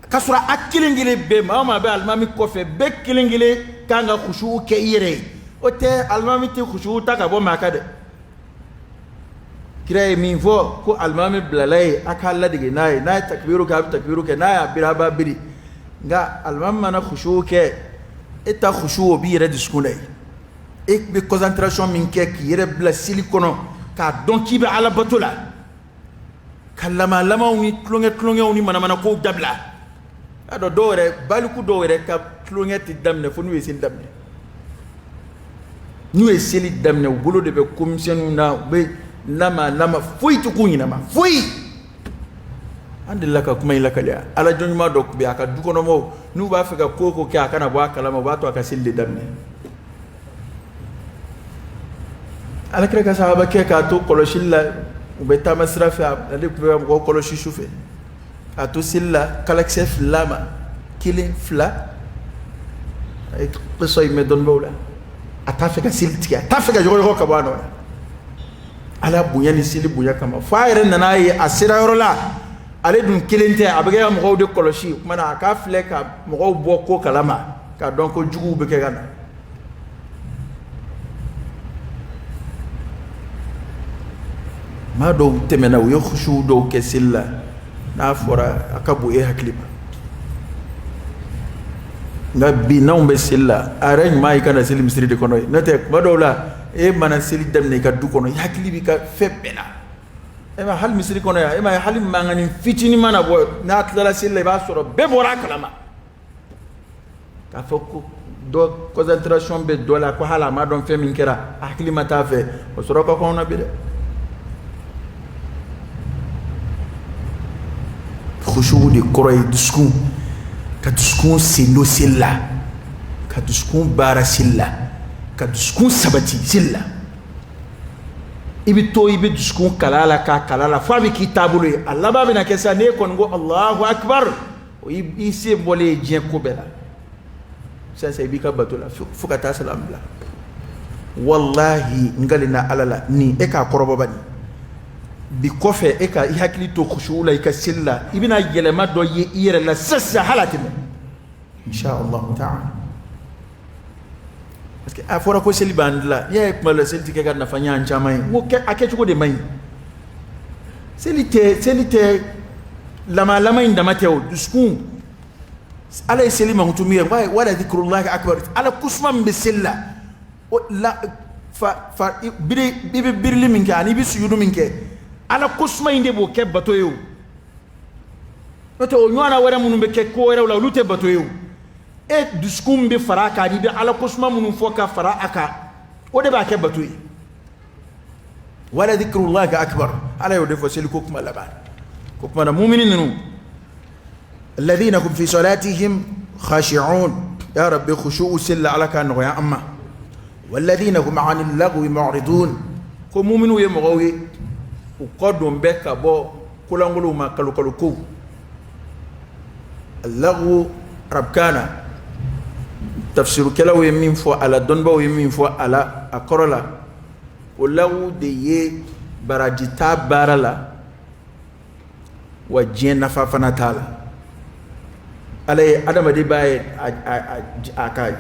kasura akilingile be mama be almami ko fe be kilingile kanga khushu ke yere ote almami te khushu ta ka bo makade kire min fo ko almami blalay akalla dige nay takbiru ke nay biraba biri nga almami mana khushu ke eta khushu bi yere diskunay ek be concentration min ke yere bla silikono ka don ki be ala batula kallama lama uni klonge uni mana ko dabla ado dore baliku dore ka klonge ti damne fo nuwe sin damne nuwe seli damne bolo de be commission na be lama foi to kunyina ma foi andilla ka kuma ila kala ala jonjuma do be aka dukono mo nu ba fe ka koko ke aka na ba kala mo ba to aka seli damne ala kre ka sahaba ke ka to koloshilla ube tamasrafi ade ko koloshi shufe ato silla kalaksef lama kilin fla ay qisoy me don bawla atafika siltiya tafika jogo ka bano ala bunyani sili bunya kama faire nana yi asira yorola ale dun kilinte abege am gowde koloshi kuma na ka fle ka mo bo ko kalama ka donc jugu be ke gana ma do temena yo khushu do ke silla na fora akabu e hakliba nga bi nawbe silla arañ may kana sili misri de konoy nate badola e mana sili demne ka du kono haklibi ka febbena e ma hal misri kono ya e ma hal mangani fitini mana bo na atla silla ba soro be bora kalama ka fokko do concentration be dola ko hala ma don fe min kera haklima ta fe o soro ko kono bi de khushu de koroy disku ka disku silo silla ka disku bara silla ka disku sabati silla ibi to ibi disku kalala ka kalala fa bi kitabulu Allah ba bina kesa ne kon go Allahu akbar o ibi se bolé jien ko bela sa sai bi ka batula fukata salam la wallahi ngalina alala ni e ka koroba bani bi kofe e ka hakili to khushuula e ka silla ibina yelema do yere la sassa halatim insha Allah ta'ala parce que afora ko seli bandla ya e kuma selti ke garna fanya anchamai wo ke ake chuko de mai selite lama inda mateo duskun ala seli ma hutumia wala dhikrullah akbar ala kusman bi silla la fa birli minke ani bi suyudu minke ala kusma inde bo ke batoyo to nyona wara munum be ke ko wara la lute batoyo e duskum be faraka di be ala kusma munum foka fara aka o de ba ke batoyi wala dhikrullah akbar ala yo defo sel ko kuma laban ko kuma mu'mininu alladhina hum fi salatihim khashi'un ya rabbi khushu'u silla ala kan ya amma walladhina hum 'anil lagwi mu'ridun ko mu'minu ye mogawi ukodum beka bo kulangulu ma kalukaluku allahu rabkana tafsiru kala we min fo ala donba we min fo ala akorola ulawu de ye barajita barala wa jena fa fana tala alay adama de baye aka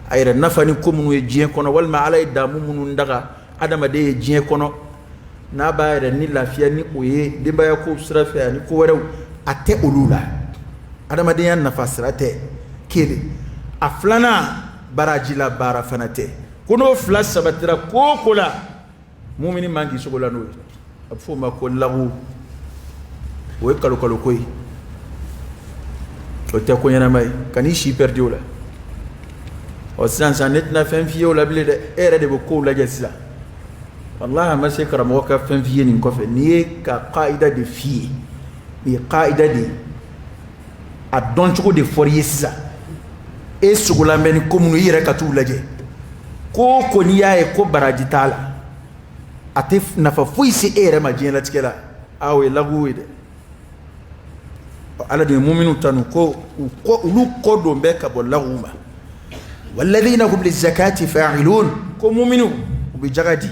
ayra nafani komunu ye jien kono walma alay damu munun daga adama de jien kono na bayar ni lafiya ni oye de baya ko sirafiya ni ko waraw ate ulula adama de yan nafasirate kele aflana barajila bara fanate kono flas sabatira ko kola mu'mini mangi sogola no afuma ko lagu o kalu koy o te ko yana mai kani shi perdi ola o san san net na fen fiye ola bile de ere de ko la jessa wallahi ma se karamo ka fen fiye ni ko fe ni ka qaida de fiye ni qaida de a don chuko de foriyesa e sugula men ko munu yire ka tu laje ko ni yae ko baraji tala atif nafa fuisi ere ma jela tikela awe laguwe de ala de mu'minu tanu ko lu ko do be ka bo laguma walladhina hum lizakati fa'ilun ko mu'minu bi jagadi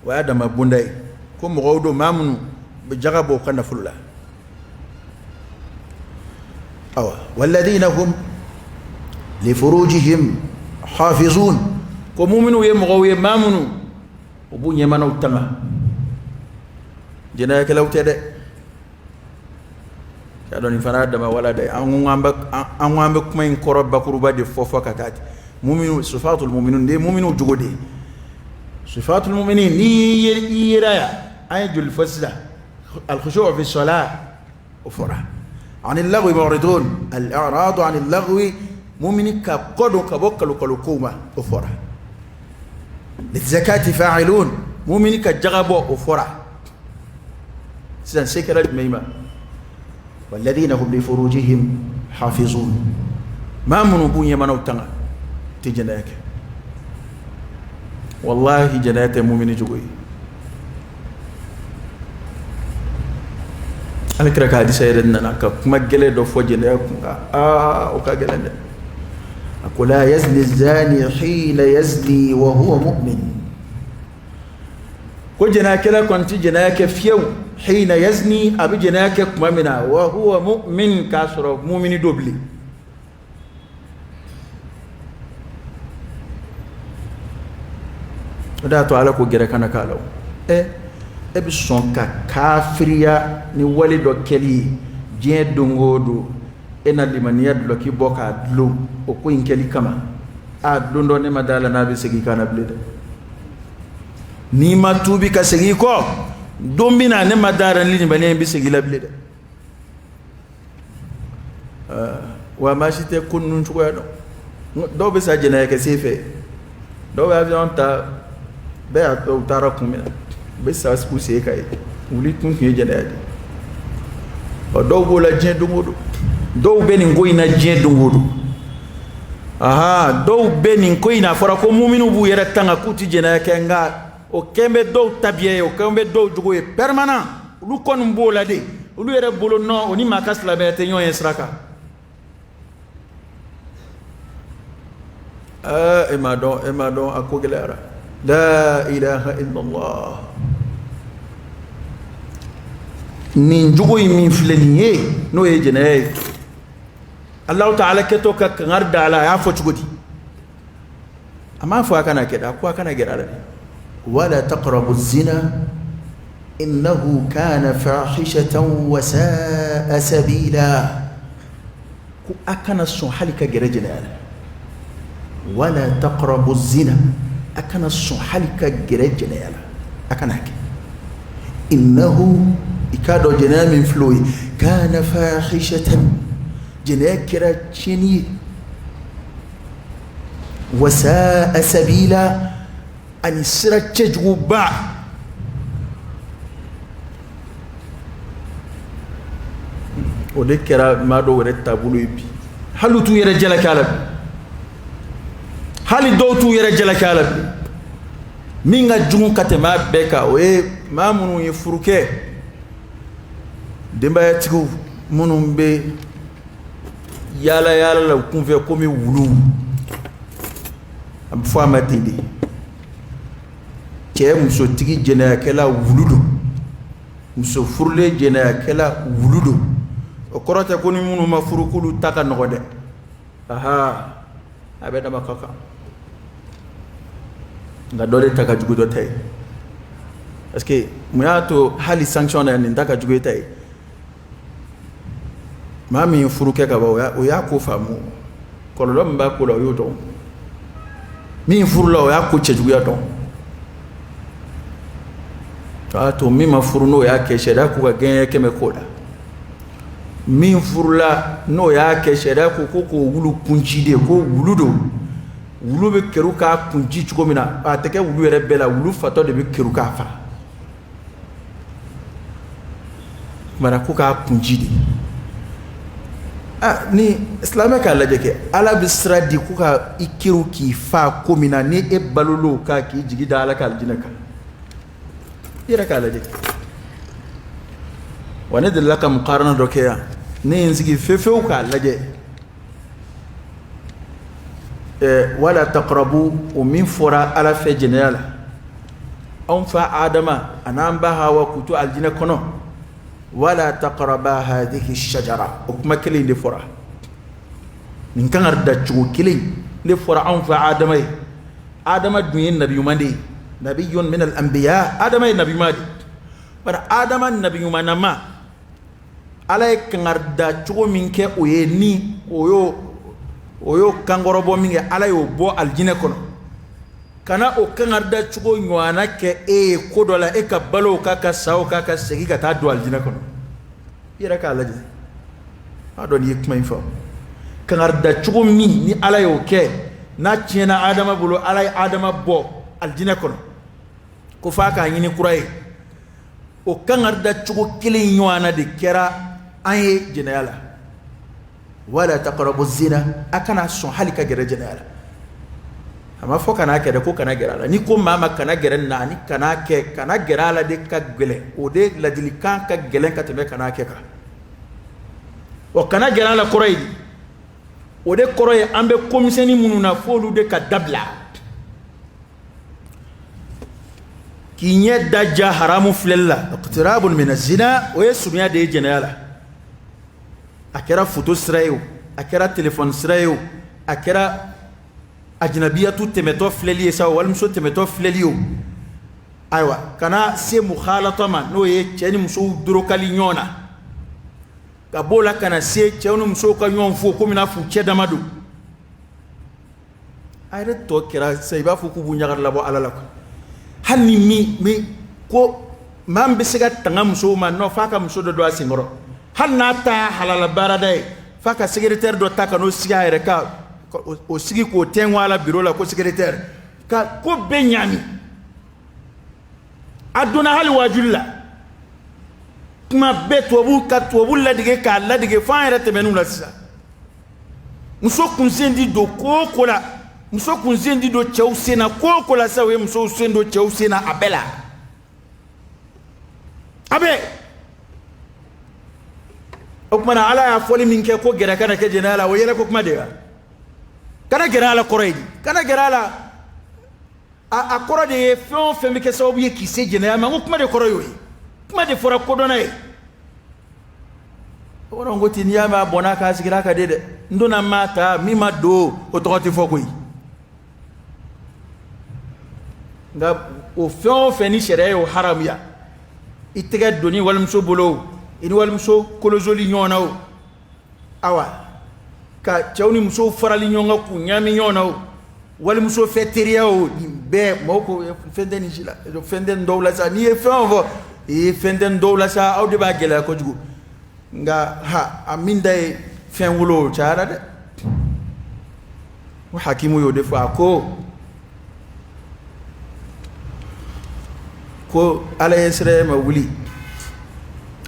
wa adama bundai ko mo gawdo mamunu bi jagabo kana fulla awa walladhina hum li furujihim hafizun ko mu'minu ye mo gawe mamunu obu nyemana utanga jena kala utede kado ni fana dama wala day an ngamba kuma in koroba kuruba de fofo katati mu'minu sifatul mu'minun de mu'minu jugode sifatul mu'minin ni yiraya ayjul fasla al khushu' fi salat ufra عن اللغو معرضون الاعراض عن اللغو مؤمن كقدو كبوكلو كلكوما افرا للزكاه فاعلون مؤمن كجغبو افرا سن سكر ميما والذين هم لفروجهم حافظون ما من بني منو تنغ تجناك والله جنات مؤمن جوي أنا كرك هذه سيرنا ناك ما جل دو فوجنا وكاجلنا أقول لا يزني الزاني حين يزني وهو مؤمن كجنا كلا كنت جناك فيو حين يزني أبي جناك مؤمنا وهو مؤمن كاسر مؤمن دوبلي هذا تعالى كوجرا كنا كالو ebi son ka kafiriya ni wali do keli je dongodo ena limaniya do ki boka dlo o ko in keli kama a dondo ne madala na be segi kana blede ni matubi ka segi ko dombina ne madara ni bane be segi la blede wa mashite kunnun chuko do be sa jena ke sefe do ba avion ta be a to tara kumina besa spuse kai uli tun ke janaade o do bola jin dungudu do beni ngoina jin dungudu aha do beni ngoina fora ko mu'minu bu yere tanga kuti jena kenga o kembe do tabiye o kembe do jugo e permanent lu kon mbola de lu yere bolo no oni makas la bete nyon esraka emadon akogelera la ilaha illallah nin jugo min fleniye no ye jene Allah ta'ala keto ka ngarda ala ya fo chugodi ama fo akana keda ko akana gerala wala taqrabu az-zina innahu kana fahishatan wa sa'a sabila ku akana so halika gerejene ala wala taqrabu az-zina akana so halika gerejene ala akana ke innahu ikado jena min floyi kana fahishatan jena kira chini wasa sabila an sirace juba o de kira mado wore tabulu bi halu tu yere jala kala hali do tu yere jala kala minga jungu katema beka o e mamunu ye furuke demba tiku munum be yala la kunfe komi wulu am fama tindi ke muso tigi jena kala wuludo muso furle jena kala wuludo o korota koni munu ma furukulu taka nogode aha abeda makaka nga dole taka jugudo tay parce que muyato hali sanction na ndaka jugudo tay mami furuke ka ba o ya ko famu kololo mba ko lo yoto mi furula o ya ko chejugu ya don to mi ma furuno ya ke sheda ku ga gen ke me koda min furula n'o y'a kɛ sariya ko k'o wulu kunci de ko wulu don wulu bɛ kɛru k'a kunci cogo min na a tɛ kɛ wulu yɛrɛ bɛɛ la wulu fatɔ de bɛ kɛru k'a fara mara ko k'a kunci de ni silamɛ k'a lajɛ kɛ ala bɛ sira di ko ka i kɛru k'i fa ko min na ni e balolo ka k'i jigi da ala ka alijinɛ kan i yɛrɛ k'a lajɛ wa ne delila ka mukarana dɔ kɛ yan ne ye n sigi fefewu k'a lajɛ wala taqrabu o min fɔra ala fɛ jɛnɛya la anw fa adama a n'an ba hawa k'u to alijinɛ kɔnɔ wala taqraba hadihi shajara o kuma kelen de fɔra nin kan ka da cogo kelen de fɔra anw fa adama ye adama dun ye nabi ɲuman de ye nabiyyun min al anbiya adama ye nabi ɲuman de bari adama nabi ɲumanama ala ye kangarida cogo min kɛ o ye ni o y'o kankɔrɔbɔ min kɛ ala y'o bɔ alijinɛ kɔnɔ kana o kangarida cogo ɲɔgɔnna kɛ e ye ko dɔ la e ka balo k'a ka sa o k'a ka segin ka taa don alijinɛ kɔnɔ i yɛrɛ k'a lajɛ a dɔn n'i ye kuma in fɔ kangarida cogo min ni ala y'o kɛ n'a tiɲɛna adama bolo ala ye adama bɔ alijinɛ kɔnɔ ko f'a k'a ɲini kura ye o kangarida cogo kelen ɲɔgɔnna de kɛra an ye jɛnɛya la wala taqrabu zina a kana sɔn hali ka gɛrɛ jɛnɛya la a ma fɔ kana kɛ dɛ ko kana gɛrɛ a la ni ko maa ma kana gɛrɛ na ni kana kɛ kana gɛrɛ a la de ka gɛlɛn o de ladilikan ka gɛlɛn ka tɛmɛ kana kɛ kan wa kana gɛrɛ a la kɔrɔ ye di o de kɔrɔ ye an bɛ komisɛnni minnu na f'olu de ka dabila k'i ɲɛ da ja haramu filɛli la iqtirabun min zina o ye surunya de ye jɛnɛya la a kɛra foto sira ye o a kɛra telefɔni sira ye o a kɛra ajinabiyatu tɛmɛtɔ filɛli ye sa walimuso tɛmɛtɔ filɛli o ayiwa kana se mukhalatɔ ma n'o ye cɛ ni musow dorokali ɲɔgɔn na ka b'o la kana se cɛw ni musow ka ɲɔgɔn fo komi n'a fɔ cɛ dama don a yɛrɛ tɔ kɛra sa i b'a fɔ k'u b'u ɲagari labɔ ala la hali ni min ko maa min bɛ se ka tanga musow ma nɔ f'a ka muso dɔ don a senkɔrɔ hali n'a ta halala baarada ye f'a ka secrétaire dɔ ta ka n'o sigi a yɛrɛ ka o sigi k'o tɛngun a la bureau la ko secrétaire ka ko bɛɛ ɲami a donna hali wajuli la kuma bɛɛ tubabu ladege k'a ladege fo an yɛrɛ tɛmɛn'u la sisan muso kunsen di don ko o ko la muso kunsen di don cɛw sen na ko o ko la sisan o ye musow sen don cɛw sen na a bɛɛ la a bɛɛ o tuma na ala y'a fɔli min kɛ ko gɛrɛ kana kɛ jɛnɛya la o yɛlɛ ko kuma de wa kana gɛrɛ a la kɔrɔ ye di kana gɛrɛ a la a kɔrɔ de ye fɛn o fɛn bɛ kɛ sababu ye k'i se jɛnɛya ma n ko kuma de kɔrɔ y'o ye kuma de fɔra kodɔnna ye o kɔrɔ n ko ten n'i y'a mɛn a bɔnna k'a sigira a ka di dɛ n donna maa ta min ma don o tɔgɔ tɛ fɔ koyi nka o fɛn o fɛn ni sariya y'o haramuya i tɛgɛ doni walimuso bolo o i ni walimuso kolosoli ɲɔgɔn na o awa ka cɛw ni musow farali ɲɔgɔn kan k'u ɲami ɲɔgɔn na o walimuso fɛ teriya o nin bɛɛ mɔgɔw ko fɛn tɛ nin si la fɛn tɛ nin dɔw la sa n'i ye fɛn o fɔ fɛn tɛ nin dɔw la sa aw de b'a gɛlɛya kojugu nka a min da ye fɛn wolo o cayara dɛ ko hakimu y'o de fɔ a ko ala ye sira ma wuli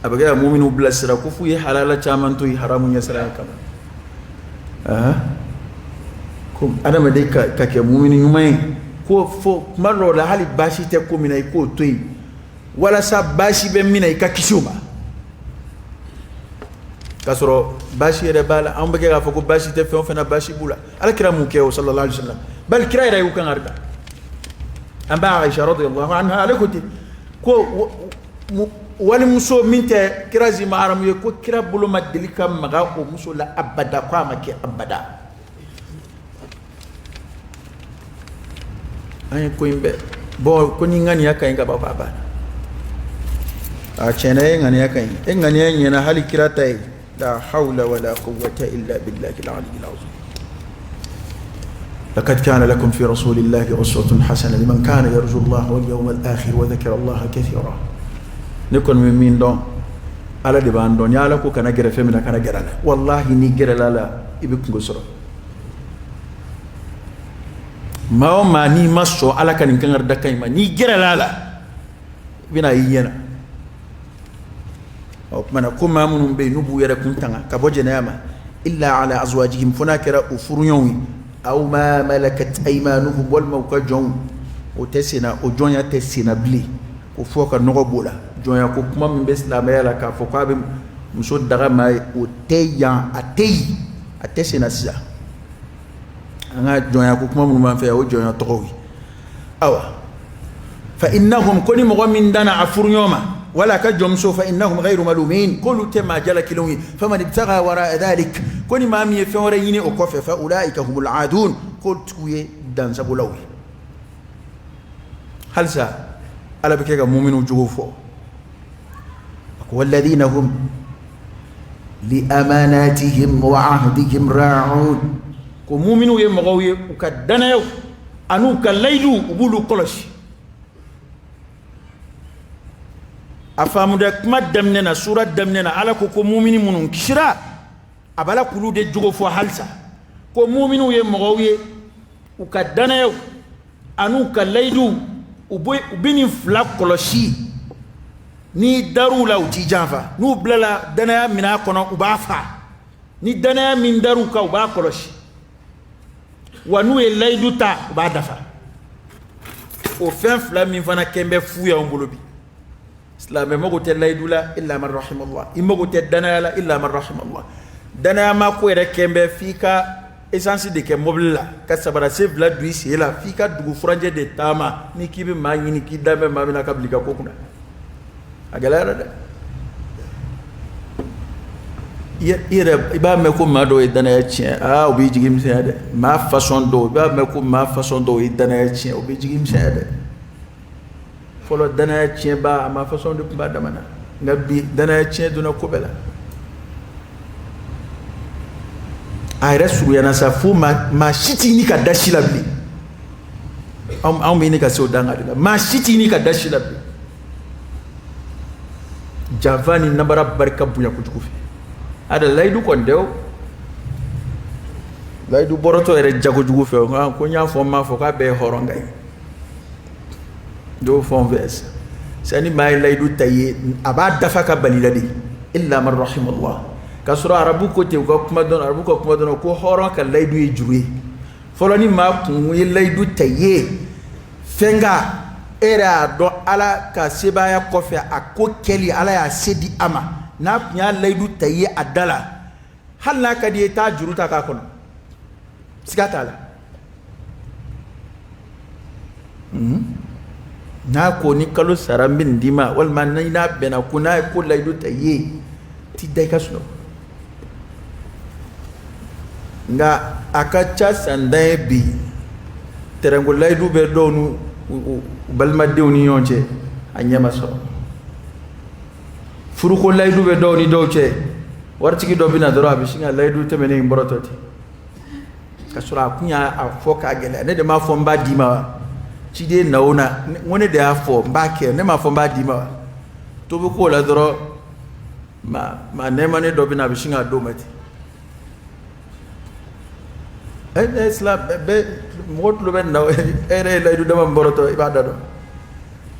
a bɛ kɛ ka muminu bilasira ko f'u ye halala caman to yen haramu ɲɛsira kama ko adamaden ka kɛ mumini ɲuman ye ko fo kuma dɔw la hali baasi tɛ ko min na i k'o to yen walasa baasi bɛ min na i ka kisi o ma k'a sɔrɔ baasi yɛrɛ b'a la an bɛ kɛ k'a fɔ ko baasi tɛ fɛn o fɛn na baasi b'u la alakira mun kɛ o sallallahu alaihi wa sallam bali kira yɛrɛ y'u kan ka da an b'a Aisha radiyallahu anha ale ko ten ko walimuso min tɛ kira zima haramu ye ko kira bolo ma deli ka maga o muso la abada ko a ma kɛ abada an ye ko in bɛɛ bɔn ko ni ŋaniya ka ɲi ka ban ko a banna a tiɲɛna e ŋaniya ka ɲi e ŋaniya ɲɛna hali kira ta ye la hawla wala quwwata illa billahi al-aliyyil azim لقد كان لكم في رسول الله أسوة حسنة لمن كان يرجو الله واليوم الآخر وذكر الله كثيرا نكون من دون ala de ban don yala ko kana gere femina kana gerala wallahi ni gerala la ibe kungo soro ma ma ni maso ala kan kangar da kayma ni gerala la bina yiyena o mana kuma munum be nubu yara kuntanga ka bojena yama illa ala azwajihim funakira ufurunyawi aw ma malakat aymanuhum wal mawkajon o tesina o jonya tesina bli ko foka nogo bola jonya ko kuma min be islamaya la ka foka be muso daga mai o teyan atesina sia anga jonya ko kuma mun man fe o jonya togowi awa fa innahum kuni mo min dana afurnyoma ولا كجمسو فإنهم غير ملومين كل تما جلك لوي فمن ابتغى وراء ذلك كوني ما مي فوريني أكف فأولئك هم العادون قلت وي دان سبولوي هل سا ألا بكيك مؤمن جوفو والذين هم لأماناتهم وعهدهم راعون كمؤمن يمغوي وكدنا يو أنو كالليلو وبولو قلش afamuda kuma damnena sura damnena ala ko mu'mini munun kishira abala kulu de jogo fo halsa ko mu'minu ye mogoye u ka danayo anu ka laydu ubini flak koloshi ni darula uti janfa nu blala danaya mina kono ubafa ni danaya min daru ka uba koloshi wanu e laydu ta uba dafa o fen fla min fana kembe fuya ombolobi islam mo gote laydula illa man rahimallah immo gote danala illa man rahimallah dana ma ko ere kembe fika essence de ke mobile ka sabara se vla duisi la fika dugu franje de tama ni kibe ma nyini ki dame ma mina ka blika ko kuna agala da ira iba me ko ma do e dana ya chien obi jigim se ade ma façon do iba me ko ma façon do e dana ya chien obi jigim se ade folo dana chien ba ma façon de kumba damana ngabi dana chien duna kobela ay resuru yana sa fu ma shiti ni ka dashila bi am mi ni ka so danga de ma shiti ni ka dashila bi javani nabara barka buya ku jukufi ada laydu kon dew laydu boroto ere jago jukufi ko nya fo ma fo ka be horongay do fon vers sani may laydu taye aba dafa ka baliladi illa man rahimallah kasura arabu ko te ko kuma don arabu ko kuma don ko horon ka laydu e jure foloni ma kun ye laydu taye fenga era do ala ka sebaya kofe akko keli ala ya sedi ama na nya laydu taye adala halla ka di ta juruta ka kono sikatala na ko ni kalo sarambin dima wal man na bena kuna ko laydu taye ti dai kasno nga akacha sandai bi terango laydu be donu balma dewni yonche anyama so furu ko laydu be doni dowche warti ki do bina doro abi singa laydu temene mborototi kasura kunya afoka gele ne de ma fo mba dima chide naona ngone de afo mbake ne ma fo mba dima to bu ko la doro ma ne mane do bina bishinga do mati islam be motlu ben na ere laydu dama boroto ibada do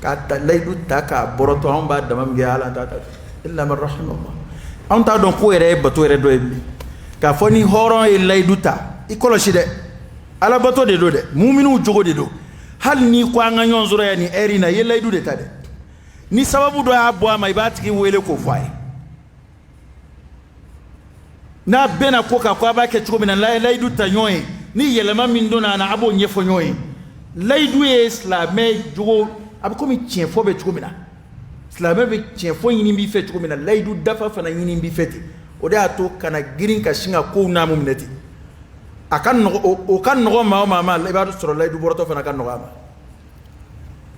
kata laydu taka boroto on ba dama ngi ala tata illa man rahimallah on ta don ko ere bato ere do e ka foni horon e laydu ta ikoloshi de ala bato de do de mu'minu jogo de do hal ni ko anga nyonzoro ya ni eri na ye laydu de tade ni sababu do ya bo ama ibati ki wele ko fay na bena ko ka kwa ba ke chukubina laydu ta nyoy ni yelema min dona na abo nyefo nyoy laydu e islamé jogo ab ko mi tien fo be chukubina islamé be tien fo yini bi fe chukubina laydu dafa fana yini bi feti o da to kana girin ka shinga ko na mum neti akan no o kan no ma ibadu soro laydu boroto fana kan no ma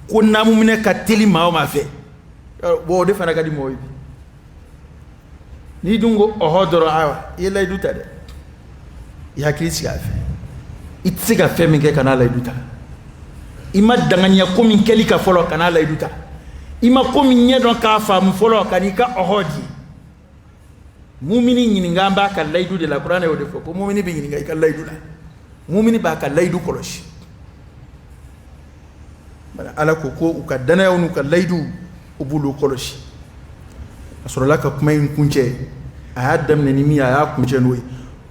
ko na mum ne ka teli ma fe bo de fana ka di moy ni dungo o hodoro awa ye laydu ta de ya krisi ga fe itsiga fe min ke kana laydu ta ima danganya ko min keli ka folo kana laydu ta ima ko min nye don ka fa mu folo kanika o hodi mumini ñininga mba ka laydu de la qur'an o defo ko mumini be ñininga ka laydu la mumini ba ka laydu koloshi bala ala ko ka dana yawnu ka laydu ubulu koloshi asoro la ka kuma in kunce adam ne nimi ya kunce noy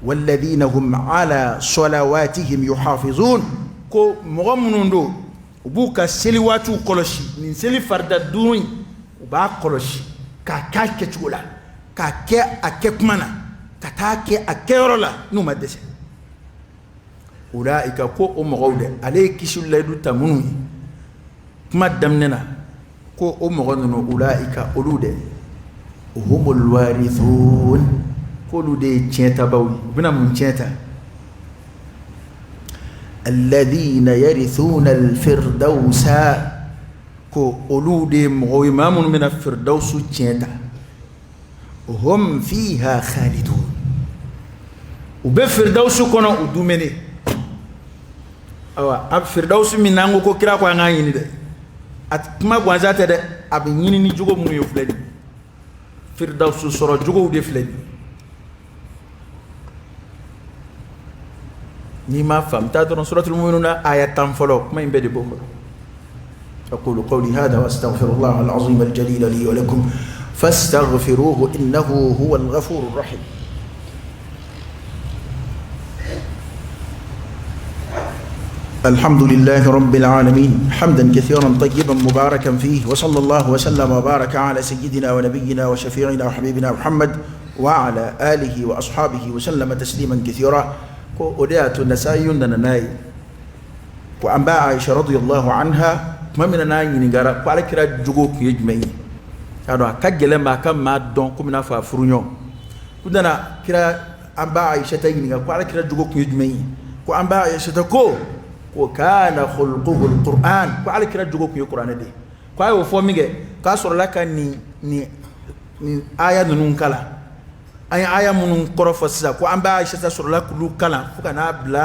walladhina hum ala salawatihim yuhafizun ko mo munundo ubu ka seli watu koloshi nin seli farda duuni uba koloshi ka ke chula ka ke akekmana ka ta ke akerola no madese ulaika ko o mogowde ale kishul laydu tamunu kuma damnena ko o mogono ulaika ulude humul warithun ko lude cheta bawi bina mun cheta alladhina yarithuna alfirdausa ko ulude mogoy mamun min alfirdausu cheta hum fiha khalidun ube firdausu kono udumene awa ab firdausu minango ko kira ko ngayini de at kuma gwanzata de ab nyini ni jugo mu yo fledi firdausu soro jugo de fledi ni ma fam ta don suratul mu'minuna ayatan folo kuma imbe de boko aqulu qawli hadha wa astaghfirullah al-azim al-jalil li wa lakum فاستغفروه إنه هو الغفور الرحيم الحمد لله رب العالمين حمدا كثيرا طيبا مباركا فيه وصلى الله وسلم وبارك على سيدنا ونبينا وشفيعنا وحبيبنا محمد وعلى آله وأصحابه وسلم تسليما كثيرا وديات النسائي نناي وأنباء عائشة رضي الله عنها ما من ناي نغارا قال كرا جوجوك يجمعي alors kagele ma kam ma don comme na fa frunyo kudana kira amba aisha tayini ga kwala kira jugo ku yidmei ko amba aisha ta ko kana khulquhu alquran kwala kira jugo ku qur'an de ko ayo fo mige ka soro laka ni aya nunun kala aya munun qorofa sa ko amba aisha ta soro laka lu kala fuka na bla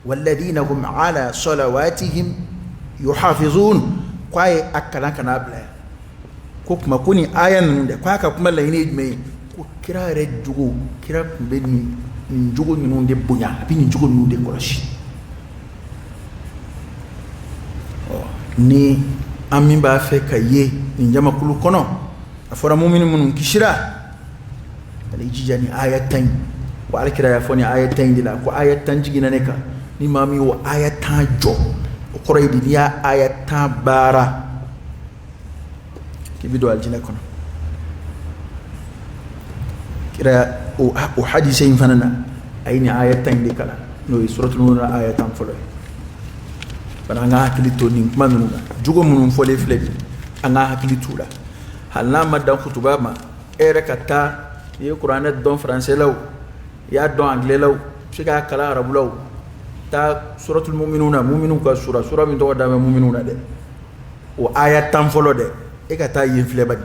walladina hum ala salawatihim yuhafizun ko ay akala kana bla ko kuma kuni ayan nun da kwaka kuma layne mai ko kira re jugo kira kumbe ni jugo ni nun de bunya bi ni jugo nun de koroshi ni amin ba fe kaye ni jama kulu kono afora mu'minu mun kishira ali jijani ayatan wa alkira ya foni ayatan dila ko ayatan jigina ne ka ni mami wo ayatan jo ko raydi ya ayatan bara kibido aljina kono kira o hadise fanana ayni ayatan de kala no suratul nur ayatan folo bana nga hakilito ni manunu jugo munun fole fledi anga hakilito la halna madan khutuba ma ere kata ye qur'an don français law ya don anglais law shiga kala arabu law ta suratul mu'minuna mu'minun ka sura min do da mu'minuna de o ayatan folo de e ka taa yen filɛ bani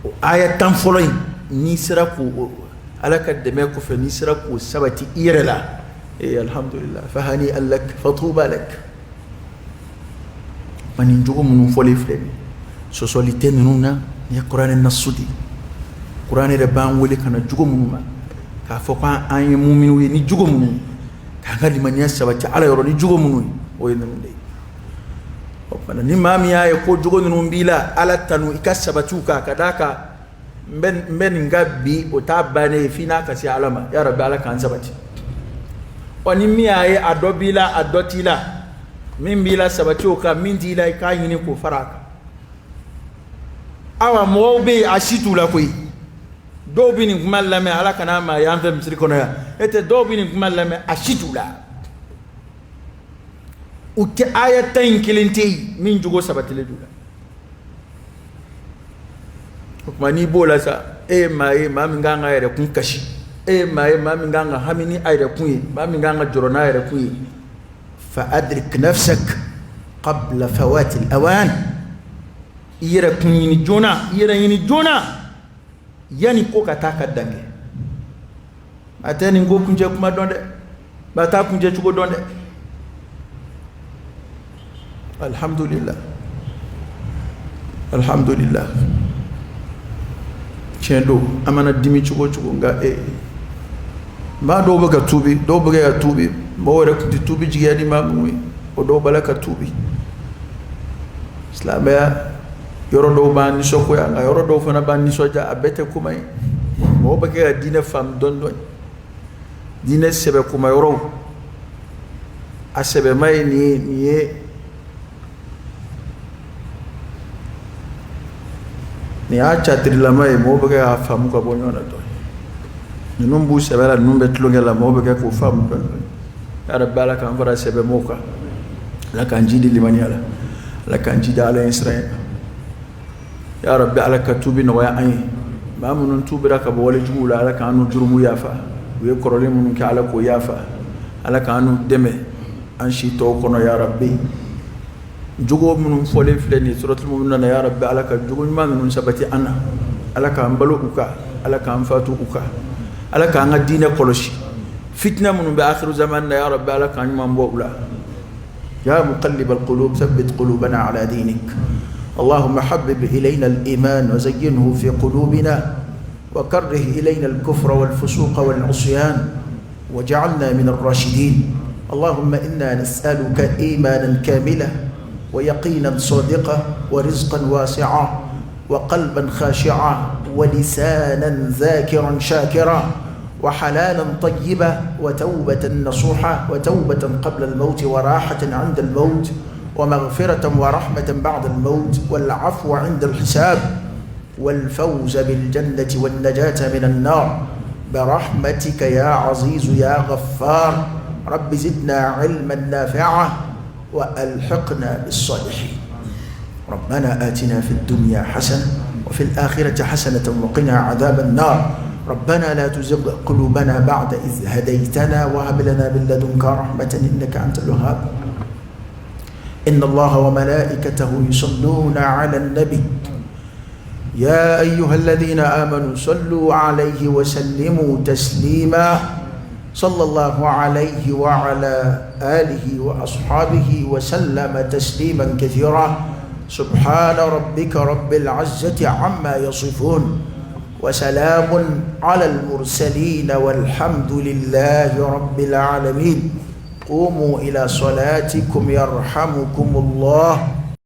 o aya tan fɔlɔ in n'i sera k'o ala ka dɛmɛ kɔfɛ n'i sera k'o sabati i yɛrɛ la alhamdulillah fahani alak fatuba lak mani jogo minnu fɔlen filɛ nin sɔsɔli tɛ ninnu na ni ye kuranɛ nasu di kuranɛ yɛrɛ b'an wele ka na jogo minnu ma k'a fɔ ko an ye muminiw ye ni jogo minnu k'an ka limaniya sabati ala yɔrɔ ni jogo minnu o ye ninnu de ye ni mami ya ko jogo nunu bila ala tanu ikasabatu ka kadaka mben ngabi o tabane fina kasi alama ya rabbi ala kan sabati oni mi ay adobila adotila min bila sabati o ka min dila ka yini ko faraka awa mobe ashitu la koy do bini kumallame ala kana ma yambe misrikono ya ete do bini kumallame ashitu la uke ayatan kilintei min jugo sabatile dula kuma ni bola sa mai mami nganga yere kun kashi mai mami nganga hamini ayre kun mami nganga jorona yere kun fa adrik nafsak qabla fawat al-awan yere kun ni jona yani ko kataka dange ateni ngo kunje kuma donde bata kunje chugo donde alhamdulillah chendo amana dimi chugo nga ma do baga tubi do baga ya tubi mo wara ku tubi jigani ma mu o do balaka tubi islam ya yoro do ban ni soko ya yoro do fana ban ni soja abete kumay mo baga dina fam don dina sebe kuma yoro asebe mai ni acha trilamai mo baga fam ko bonyona to numbu sebela numbe tlongela mo baga ko fam ko ya rabbala kan fara sebe moka la kan jidi limaniala la kan jidi ala israel ya rabbi ala katubi no ya ay ma munun tubira ka bo wala jumula ala kanu jurumu yafa we korole munun ka ala ko yafa ala kanu deme an shi to kono ya rabbi jugo munun fole fleni suratul mu'minun ya rabbi ala ka jugo ma munun sabati ana ala ka ambalo uka ala ka amfatu uka ala ka nga dina koloshi fitna munun bi akhir zaman ya rabbi ala ka nyuma mbula ya muqallib alqulub thabbit qulubana ala dinik اللهم حبب إلينا الإيمان وزينه في قلوبنا وكره إلينا الكفر والفسوق والعصيان وجعلنا من الراشدين اللهم إنا نسألك إيمانا كاملا ويقينا صادقا ورزقا واسعا وقلبا خاشعا ولسانا ذاكرا شاكرا وحلالا طيبا وتوبة نصوحا وتوبة قبل الموت وراحة عند الموت ومغفرة ورحمة بعد الموت والعفو عند الحساب والفوز بالجنة والنجاة من النار برحمتك يا عزيز يا غفار رب زدنا علما نافعا وألحقنا بالصالحين ربنا آتنا في الدنيا حسنة وفي الآخرة حسنة وقنا عذاب النار ربنا لا تزغ قلوبنا بعد إذ هديتنا وهب لنا من لدنك رحمة إنك أنت الوهاب إن الله وملائكته يصلون على النبي يا أيها الذين آمنوا صلوا عليه وسلموا تسليما صلى الله عليه وعلى آله وأصحابه وسلم تسليما كثيرا سبحان ربك رب العزة عما يصفون وسلام على المرسلين والحمد لله رب العالمين قوموا إلى صلاتكم يرحمكم الله